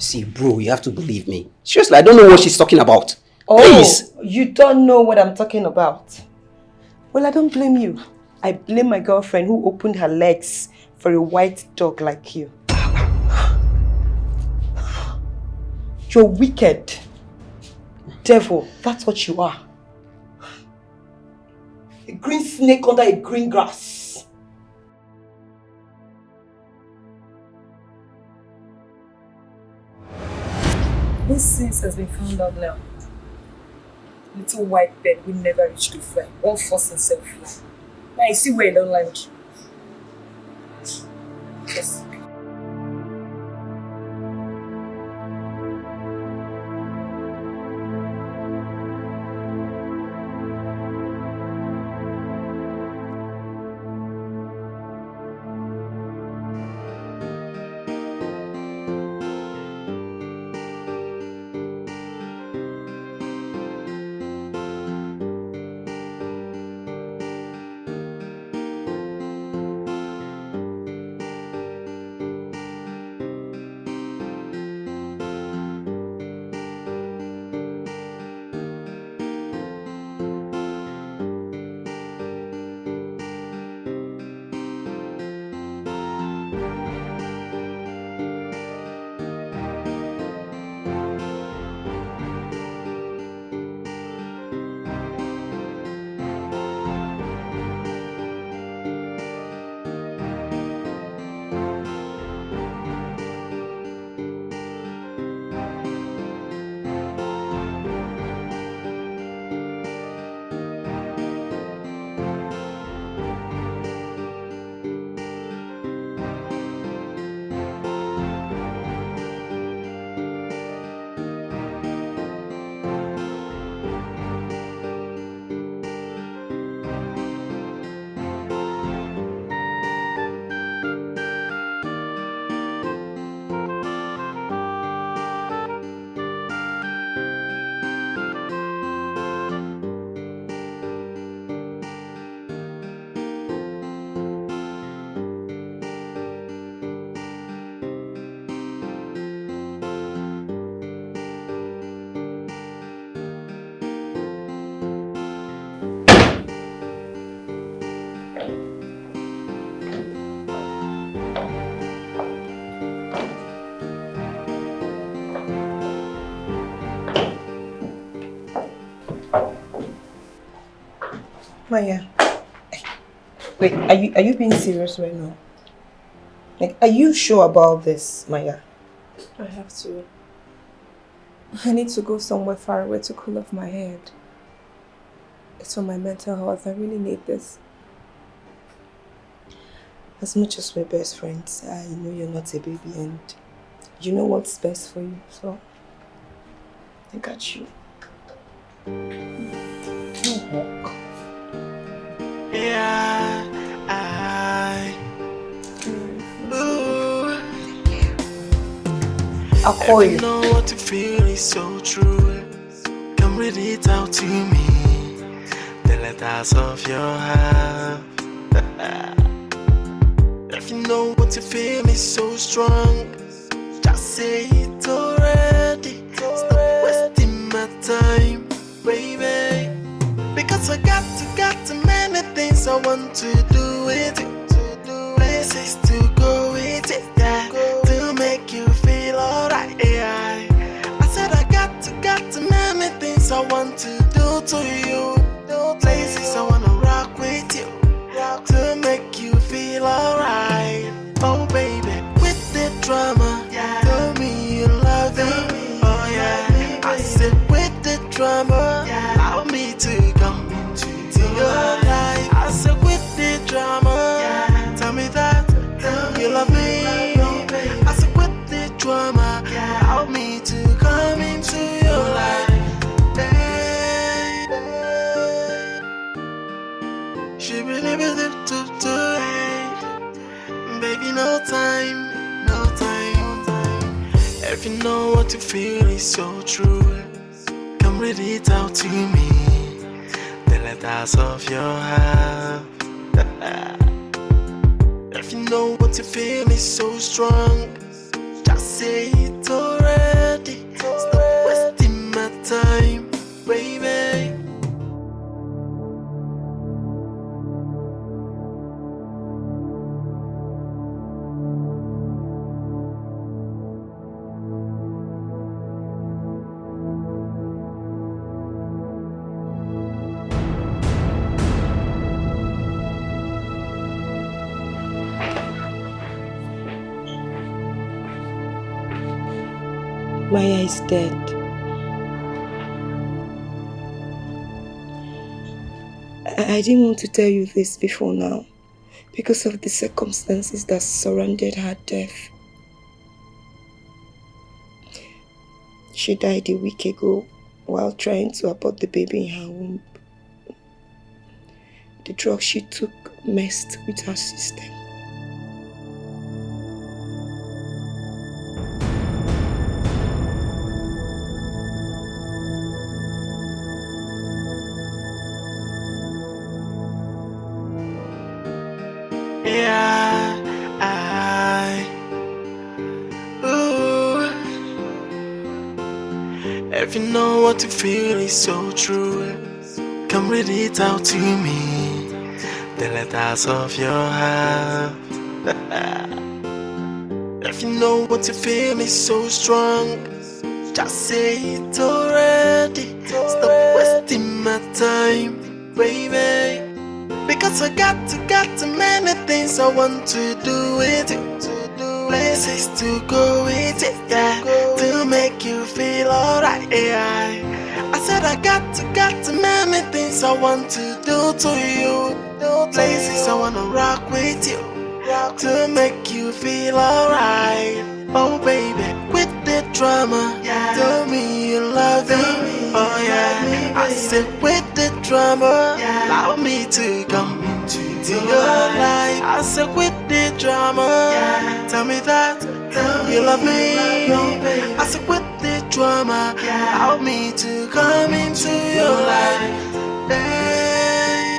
See, bro, you have to believe me. Seriously, I don't know what she's talking about.
Oh,
Please.
you don't know what I'm talking about. Well, I don't blame you. I blame my girlfriend who opened her legs for a white dog like you. You're wicked. Devil, that's what you are. A green snake under a green grass.
This since has been found out now. Little white bird will never reach to fly. Won't force himself fly. Now you see where you don't land. Yes.
Maya, wait, are you being serious right now? Like, are you sure about this, Maya?
I have to. I need to go somewhere far away to cool off my head. It's for my mental health. I really need this.
As much as we're best friends, I know you're not a baby and you know what's best for you, so I got you.
Yeah,
I'll call you.
Know what you feel is so true. Come read it out to me. The letters of your heart. If you know what you feel is so strong, just say it already. Stop wasting my time, baby. Because I got many things I want to do with it. Places to go with it, yeah, to make you feel alright, yeah. I said I got many things I want to do to you. Places I wanna rock with you, to make you feel alright. Oh baby, with the drama, tell me you love me. Oh yeah, I said with the drama, allow me to come into your life. I said with the drama, tell me that you love me. I said with the drama, allow me to come into your life. If you know what you feel is so true, come read it out to me. The letters of your heart. If you know what you feel is so strong, just say it already. Stop wasting my time, baby.
Maya is dead. I didn't want to tell you this before now because of the circumstances that surrounded her death. She died a week ago while trying to abort the baby in her womb. The drug she took messed with her system. If you know what you feel is so true, come read it out to me. The letters of your heart. If you know what you feel is so strong, just say it already. Stop wasting my time, baby. Because I got many things I want to do with you. Places to go with it, yeah, to make you feel alright, yeah. I said I got many things I want to do to you. Places I wanna rock with you, to make you feel alright. Oh baby, quit the drama, tell me you love me. Oh yeah, I said quit the drama, allow me to come into your life. I said quit the drama, tell me that you love me. I said quit the drama, allow me to come into your life. Hey,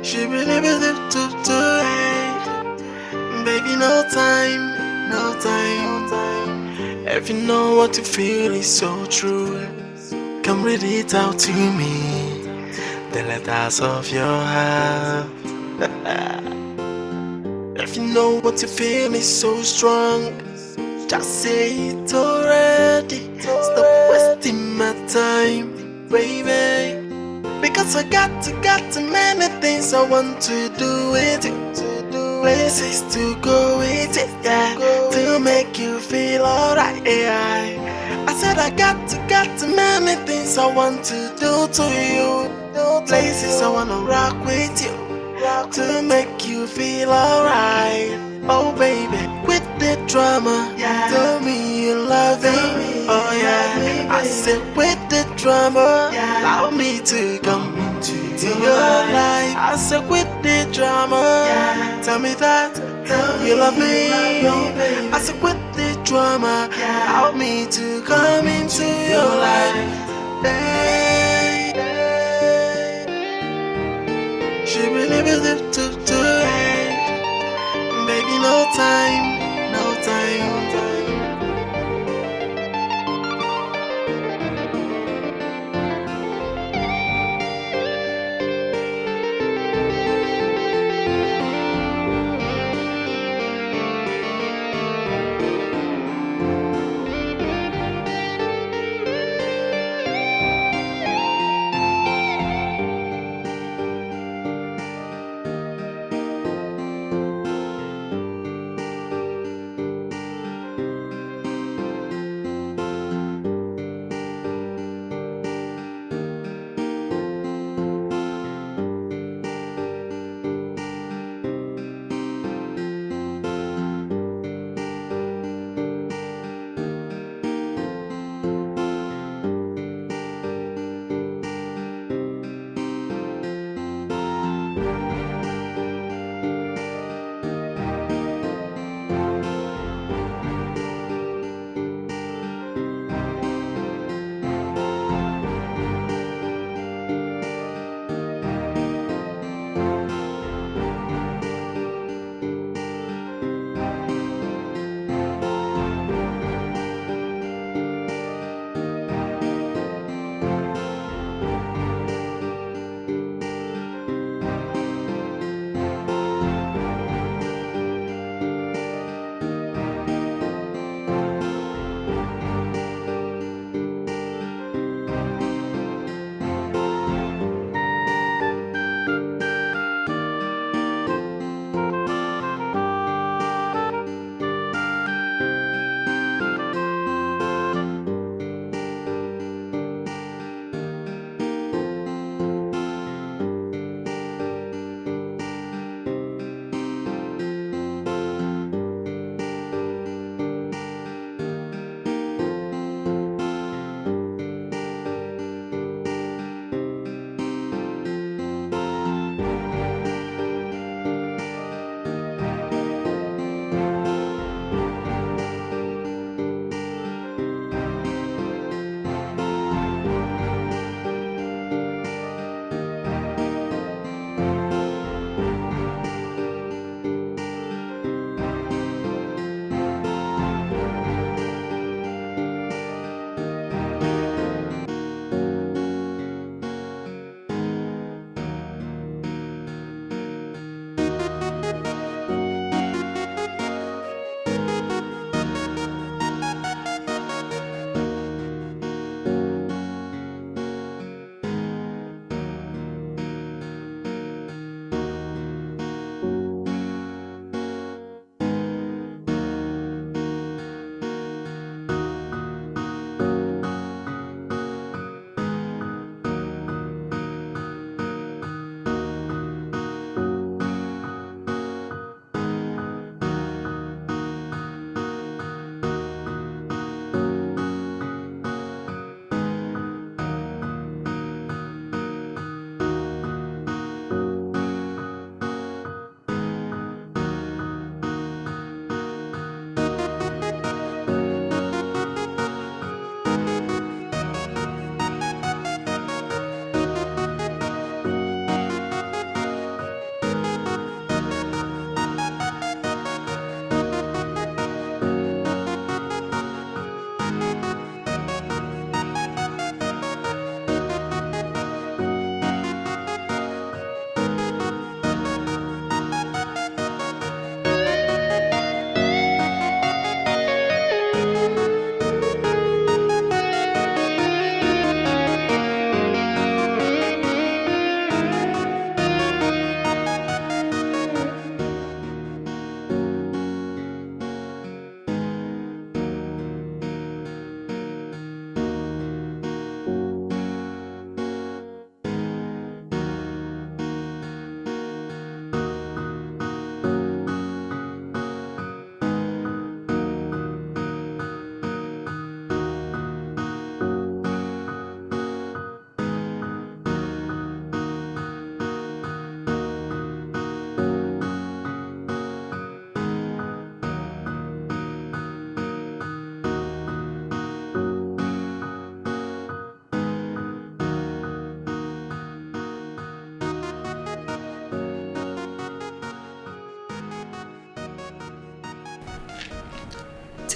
she really believed to baby, no time. If you know what you feel is so true, come read it out to me. The letters of your heart. If you know what you feel is so strong, just say it already. Stop wasting my time, baby. Because I got many things I want to do with you. Places to go with it, yeah, to make you feel alright, yeah. I said I got many things I want to do to you. Places I wanna rock with you, to make you feel alright. Oh baby, quit the drama, tell me you love me. Oh yeah, I said quit the drama, allow me to come into your life. I said quit the drama, tell me that you love me. I said quit the drama, allow me to come into your life. Hey, she really believed to baby, no time.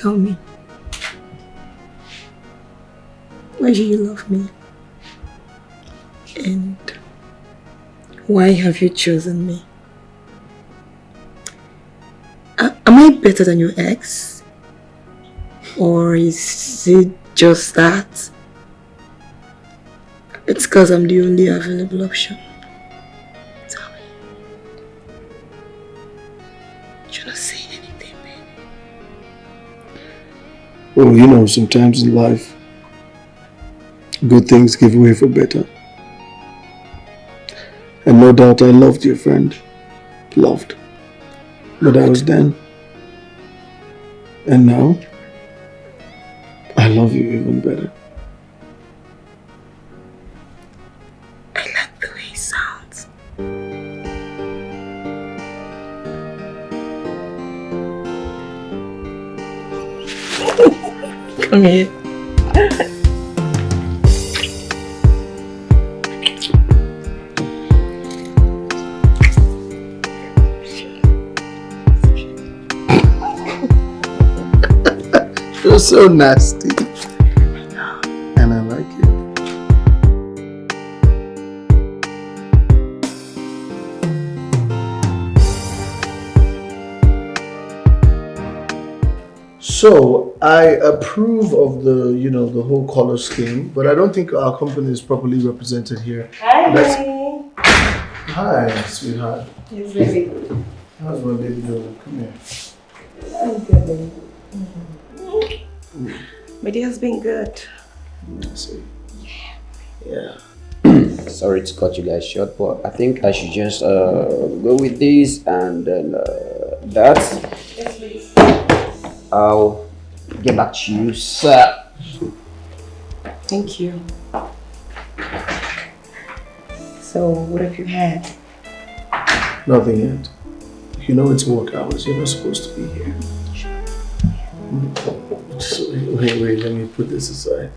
Tell me, why do you love me? And why have you chosen me? Am I better than your ex? Or is it just that it's because I'm the only available option? Tell me. You're not saying anything, man.
Well, you know, sometimes in life, good things give way for better. And no doubt I loved your friend. Loved. But I was then. And now, I love you even better.
I like the way it sounds. Come here.
You're so nasty. And I like it. So I approve of the, you know, the whole color scheme, but I don't think our company is properly represented here.
Hi,
Hi, sweetheart.
Yes, baby.
How's my baby doing? Come here.
I'm good, baby.
My day has been good.
I see. Yeah.
Sorry to cut you guys short, but I think I should just go with this and then that.
Yes, please.
I'll get back to you, sir.
Thank you. So, what have you had?
Nothing yet. You know it's work hours. You're not supposed to be here. So, wait, let me put this aside.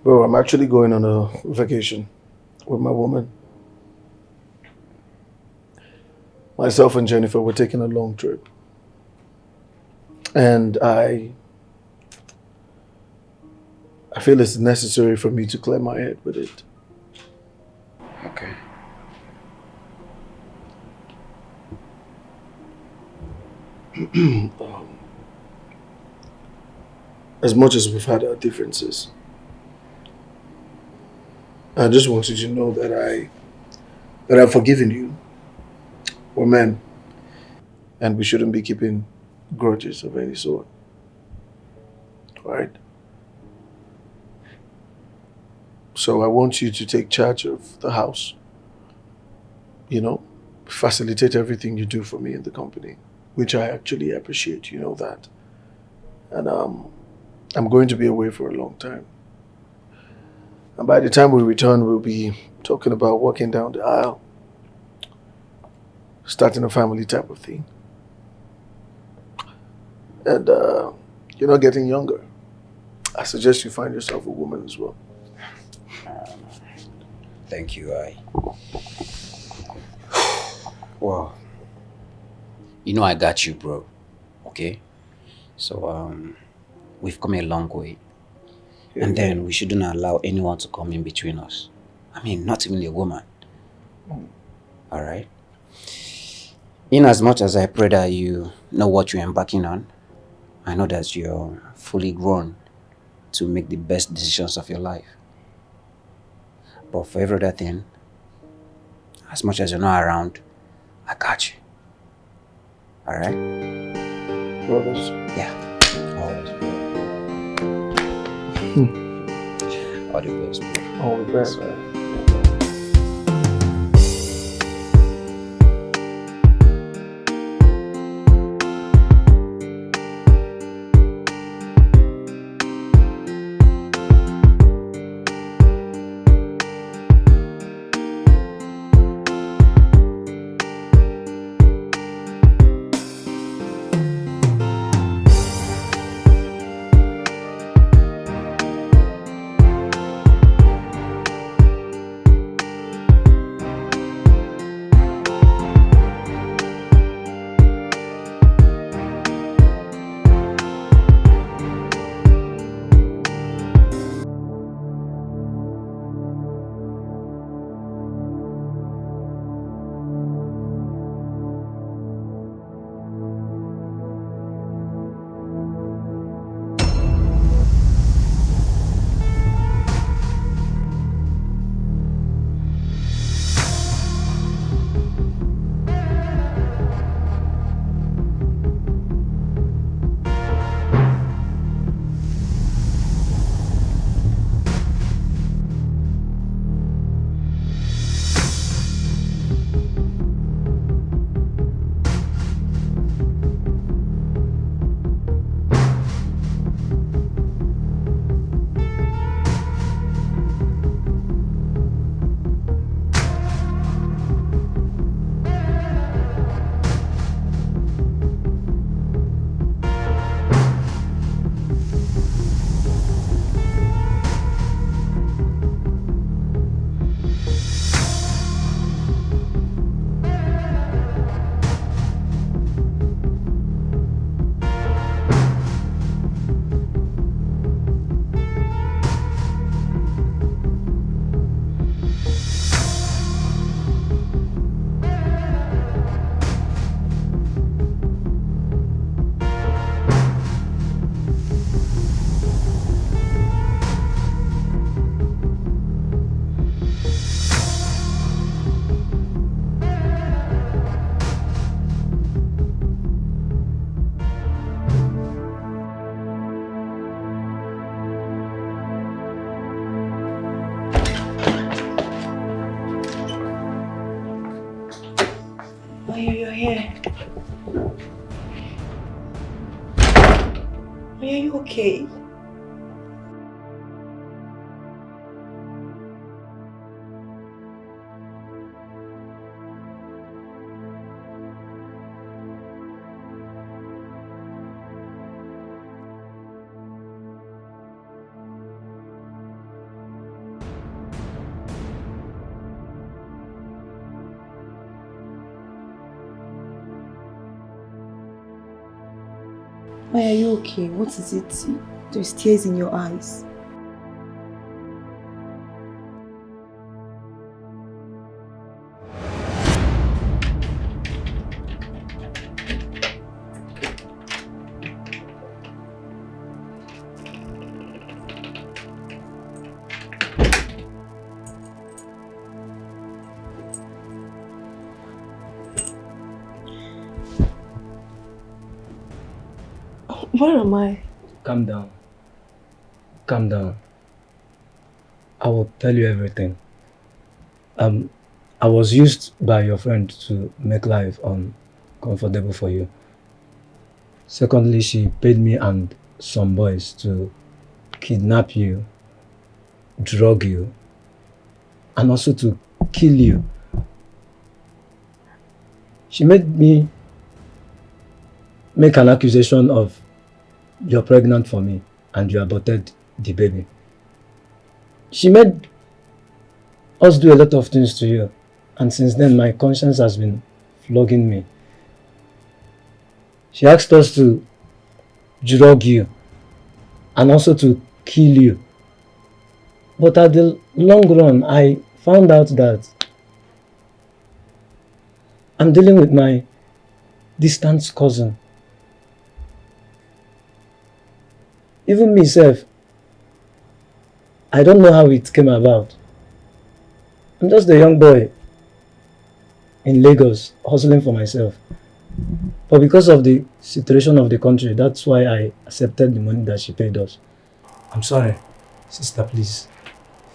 Bro, I'm actually going on a vacation with my woman. Myself and Jennifer were taking a long trip. And I feel it's necessary for me to clear my head with it.
Okay.
As much as we've had our differences, I just want you to know that I've forgiven you. We're men, and we shouldn't be keeping grudges of any sort. Right? So I want you to take charge of the house. You know, facilitate everything you do for me in the company, which I actually appreciate, you know that. And I'm going to be away for a long time. And by the time we return, we'll be talking about walking down the aisle, starting a family type of thing. And you're not getting younger. I suggest you find yourself a woman as well.
Thank you. Well, you know I got you, bro. Okay? So, we've come a long way.
Yeah.
And then we shouldn't allow anyone to come in between us. I mean, not even a woman. Alright? In as much as I pray that you know what you're embarking on, I know that you're fully grown to make the best decisions of your life. But for every other thing, as much as you're not around, I got you. Alright?
Brothers.
Yeah. Always. All the best, bro.
All the best.
Oh, you're here. Are you okay? Why are you okay? What is it? There's tears in your eyes. Where am I?
Calm down. Calm down. I will tell you everything. I was used by your friend to make life comfortable for you. Secondly, she paid me and some boys to kidnap you, drug you, and also to kill you. She made me make an accusation of you're pregnant for me and you aborted the baby. She made us do a lot of things to you, and since then my conscience has been flogging me. She asked us to drug you and also to kill you. But at the long run, I found out that I'm dealing with my distant cousin. Even myself, I don't know how it came about. I'm just a young boy in Lagos hustling for myself. But because of the situation of the country, that's why I accepted the money that she paid us. I'm sorry. Sister, please,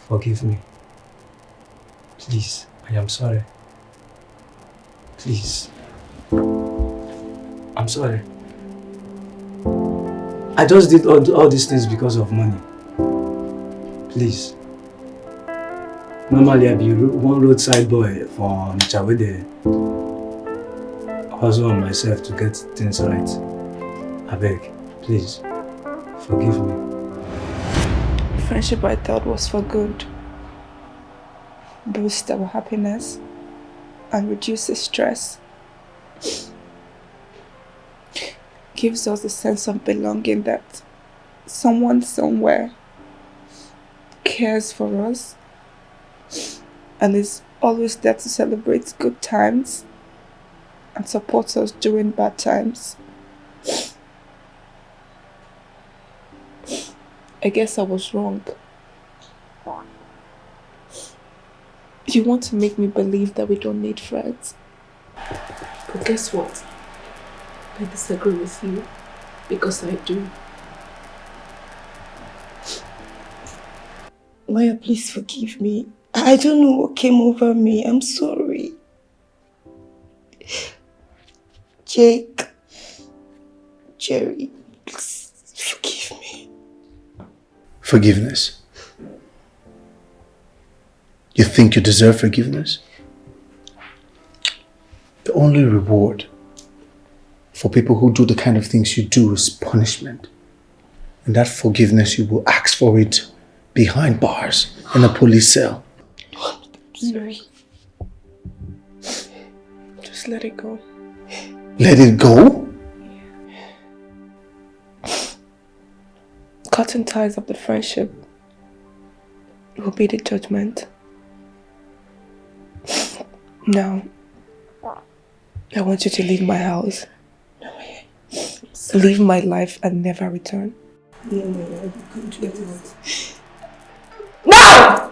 forgive me. Please, I am sorry. Please. I'm sorry. I just did all these things because of money. Please. Normally, I'd be one roadside boy for Nchawede. Hustle on myself to get things right. I beg, please, forgive me.
Friendship I thought was for good. Boost our happiness and reduce the stress. Gives us a sense of belonging that someone somewhere cares for us and is always there to celebrate good times and support us during bad times. I guess I was wrong. You want to make me believe that we don't need friends. But guess what? I disagree with you because I do.
Maya, please forgive me. I don't know what came over me. I'm sorry. Jake, Jerry, please forgive me.
Forgiveness. You think you deserve forgiveness? The only reward for people who do the kind of things you do is punishment. And that forgiveness, you will ask for it behind bars in a police cell.
Sorry. Just let it go.
Let it go?
Cutting ties of the friendship will be the judgment. Now, I want you to leave my house. Leave my life and never return.
Yeah, you could get out.
No!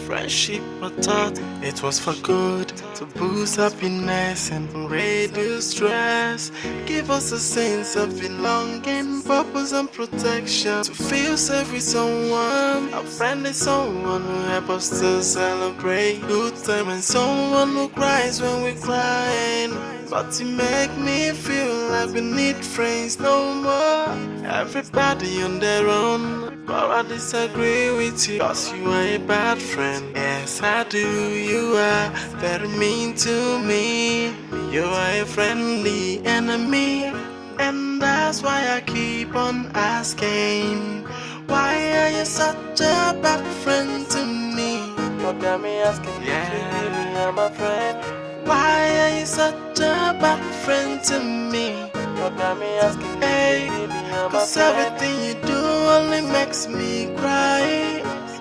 Friendship, I thought it was for good, to boost happiness and reduce stress. Give us a sense of belonging, purpose and protection. To feel safe with someone, a friend is someone who helps us to celebrate good time, and someone who cries when we're crying. But you make me feel life, we need friends no more. Everybody on their own. But I disagree with you, cause you are a bad friend. Yes, I do. You are very mean to me. You are a friendly enemy. And that's why I keep on asking, why are you such a bad friend to me? You got me asking, yeah, if you really are my friend. Why are you such a bad friend to me? You got me asking, hey, if you really are my friend. Cause everything you do only makes me cry.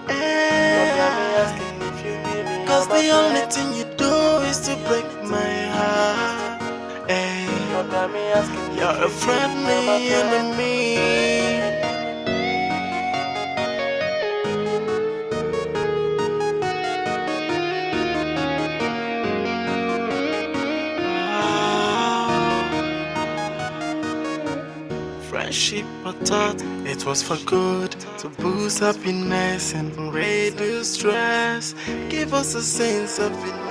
Hey. You got me asking if you really are my friend. Cause the only thing you do is to break my heart. Hey. You got me asking, you're a friendly enemy. Friendship, I thought it was for good, to boost happiness and reduce stress, give us a sense of belonging.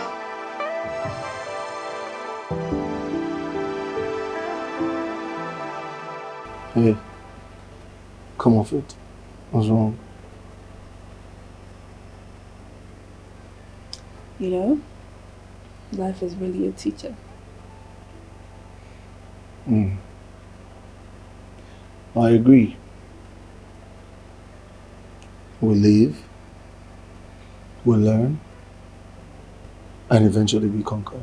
Hey, come off it. What's wrong?
You know, life is really a teacher.
I agree. We live, we learn, and eventually we conquer.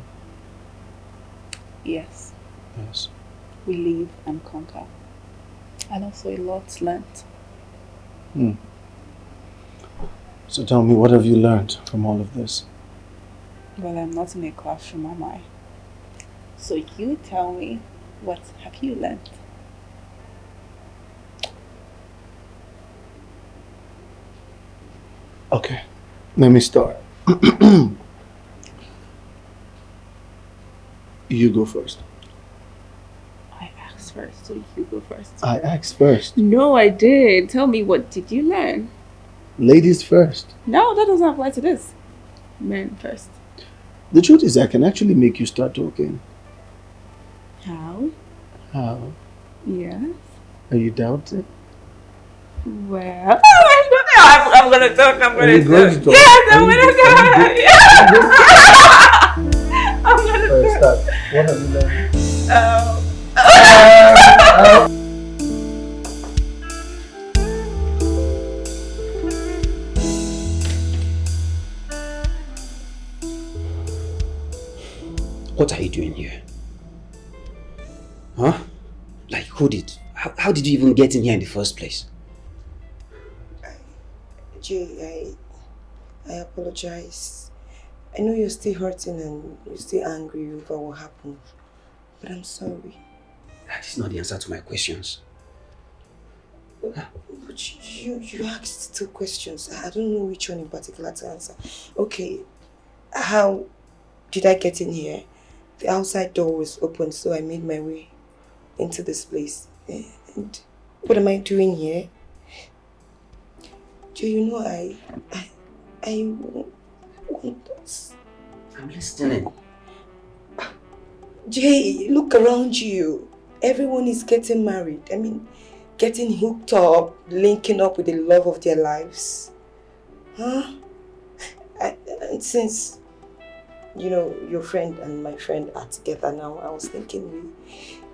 Yes,
Yes.
we live and conquer. And also a lot learnt.
So tell me, what have you learned from all of this?
Well, I'm not in a classroom, am I? So you tell me, what have you learnt?
Okay, let me start. You go first.
I asked first, so you go first.
I asked first.
No, I did. Tell me, what did you learn?
Ladies first.
No, that doesn't apply to this. Men first.
The truth is, I can actually make you start talking.
How?
How?
Yes.
Are you doubting?
Well, I'm gonna talk. I'm
Are you going to talk?
Yes, I'm gonna talk. I'm gonna talk.
Start. What have you learned?
What are you doing here? Huh? Like, who did? How did you even get in here in the first place?
Jay, I apologize. I know you're still hurting and you're still angry over what happened, but I'm sorry.
That is not the answer to my questions.
But you asked 2 questions. I don't know which one in particular to answer. Okay, how did I get in here? The outside door was open, so I made my way into this place. And what am I doing here? Do you know I want us?
I'm listening.
Jay, look around you. Everyone is getting married. I mean, getting hooked up, linking up with the love of their lives. Huh? And since, you know, your friend and my friend are together now, I was thinking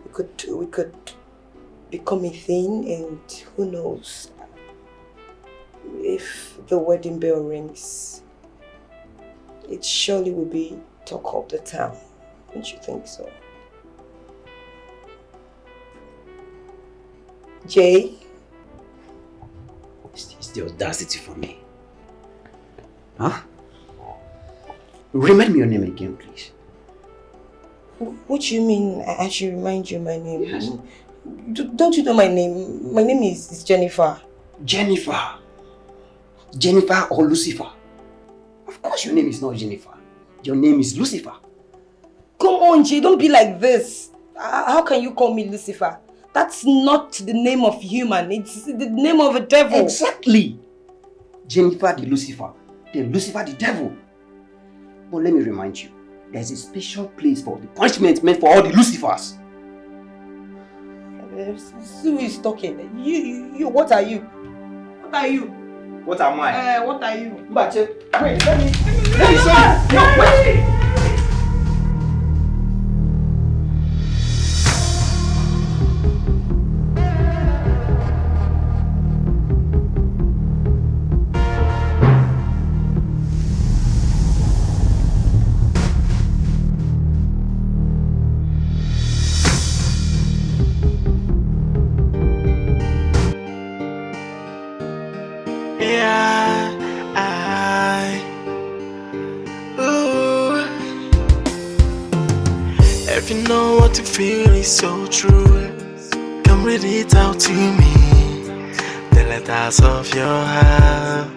we could become a thing, and who knows, if the wedding bell rings, it surely will be talk of the town. Don't you think so? Jay?
It's the audacity for me. Huh? Remind me your name again, please.
What do you mean I should remind you my name?
Yes.
Don't you know my name? My name is Jennifer.
Jennifer. Jennifer or Lucifer? Of course your name is not Jennifer. Your name is Lucifer.
Come on, Jay, don't be like this. How can you call me Lucifer? That's not the name of human. It's the name of a devil.
Exactly. Jennifer the Lucifer. Then Lucifer the devil. But let me remind you, there's a special place for the punishment meant for all the Lucifers.
Who is talking? You, what are you? What are you?
What am I?
What are you?
Wait, let me show you. No, wait.
If you know what you feel is so true, come read it out to me. The letters of your heart.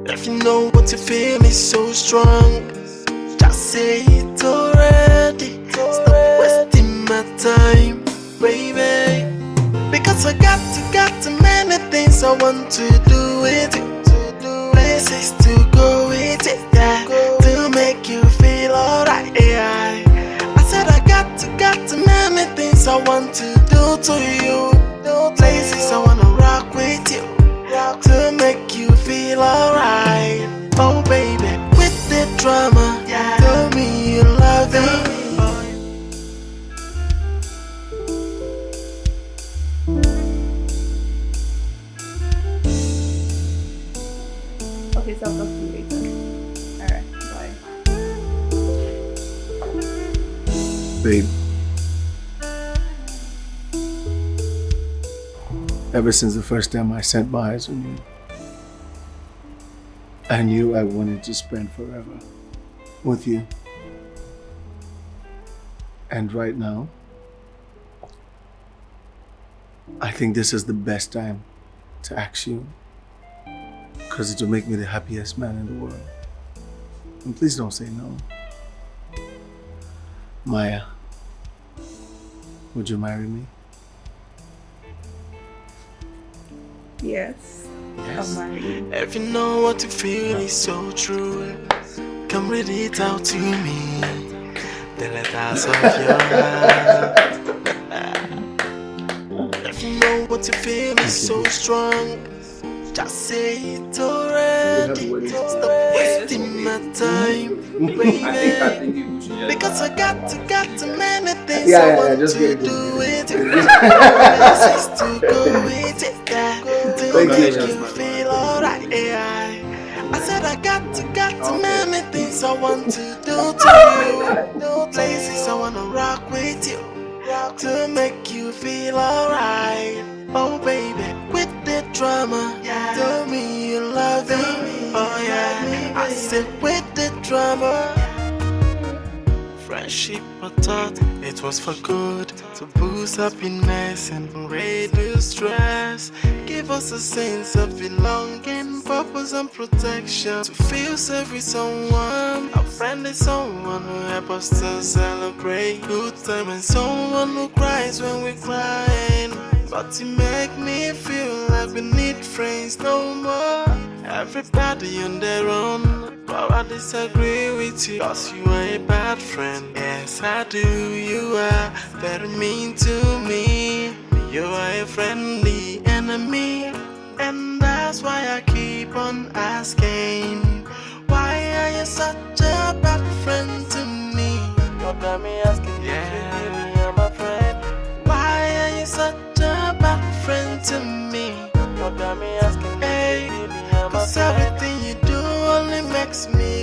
If you know what you feel is so strong, just say it already. Stop wasting my time, baby. Because I got many things I want to do with you. Places to go with it, yeah, to make you feel alright, yeah. I said I got many things I want to do to you. Places I wanna rock with you, to make you feel alright. Oh baby, with the drama, tell me you love me.
Okay, so I'll talk to you later. Alright, bye.
Babe. Ever since the first time I set my eyes on you, I knew I wanted to spend forever with you. And right now, I think this is the best time to ask you, because it will make me the happiest man in the world. And please don't say no. Maya, would you marry me?
Yes. I'll marry you.
If you know what you feel is so true, come read it out to me. The letters of your heart. If you know what you feel is so strong, just say it already. Stop wasting my time, baby. Because I got many things I want to do with you. Places to go with it, yeah, to make you feel alright, yeah. I said I got many things I want to do to you. Places I wanna rock with you, to make you feel alright. Oh baby, with the drama, tell me you love me. Oh yeah, I said with the drama. Friendship, I thought it was for good, to boost happiness and reduce stress. Give us a sense of belonging, purpose and protection, to feel safe with someone. A friend is someone who helps us to celebrate good time, and someone who cries when we're crying. But you make me feel like we need friends no more. Everybody on their own, but I disagree with you, cause you are a bad friend. Yes I do, you are very mean to me. You are a friendly enemy, and that's why I keep on asking, why are you such a bad friend to me? You got me asking, yeah, you're my friend. Why are you such a bad friend to me? You got me asking, hey, cause everything you do only makes me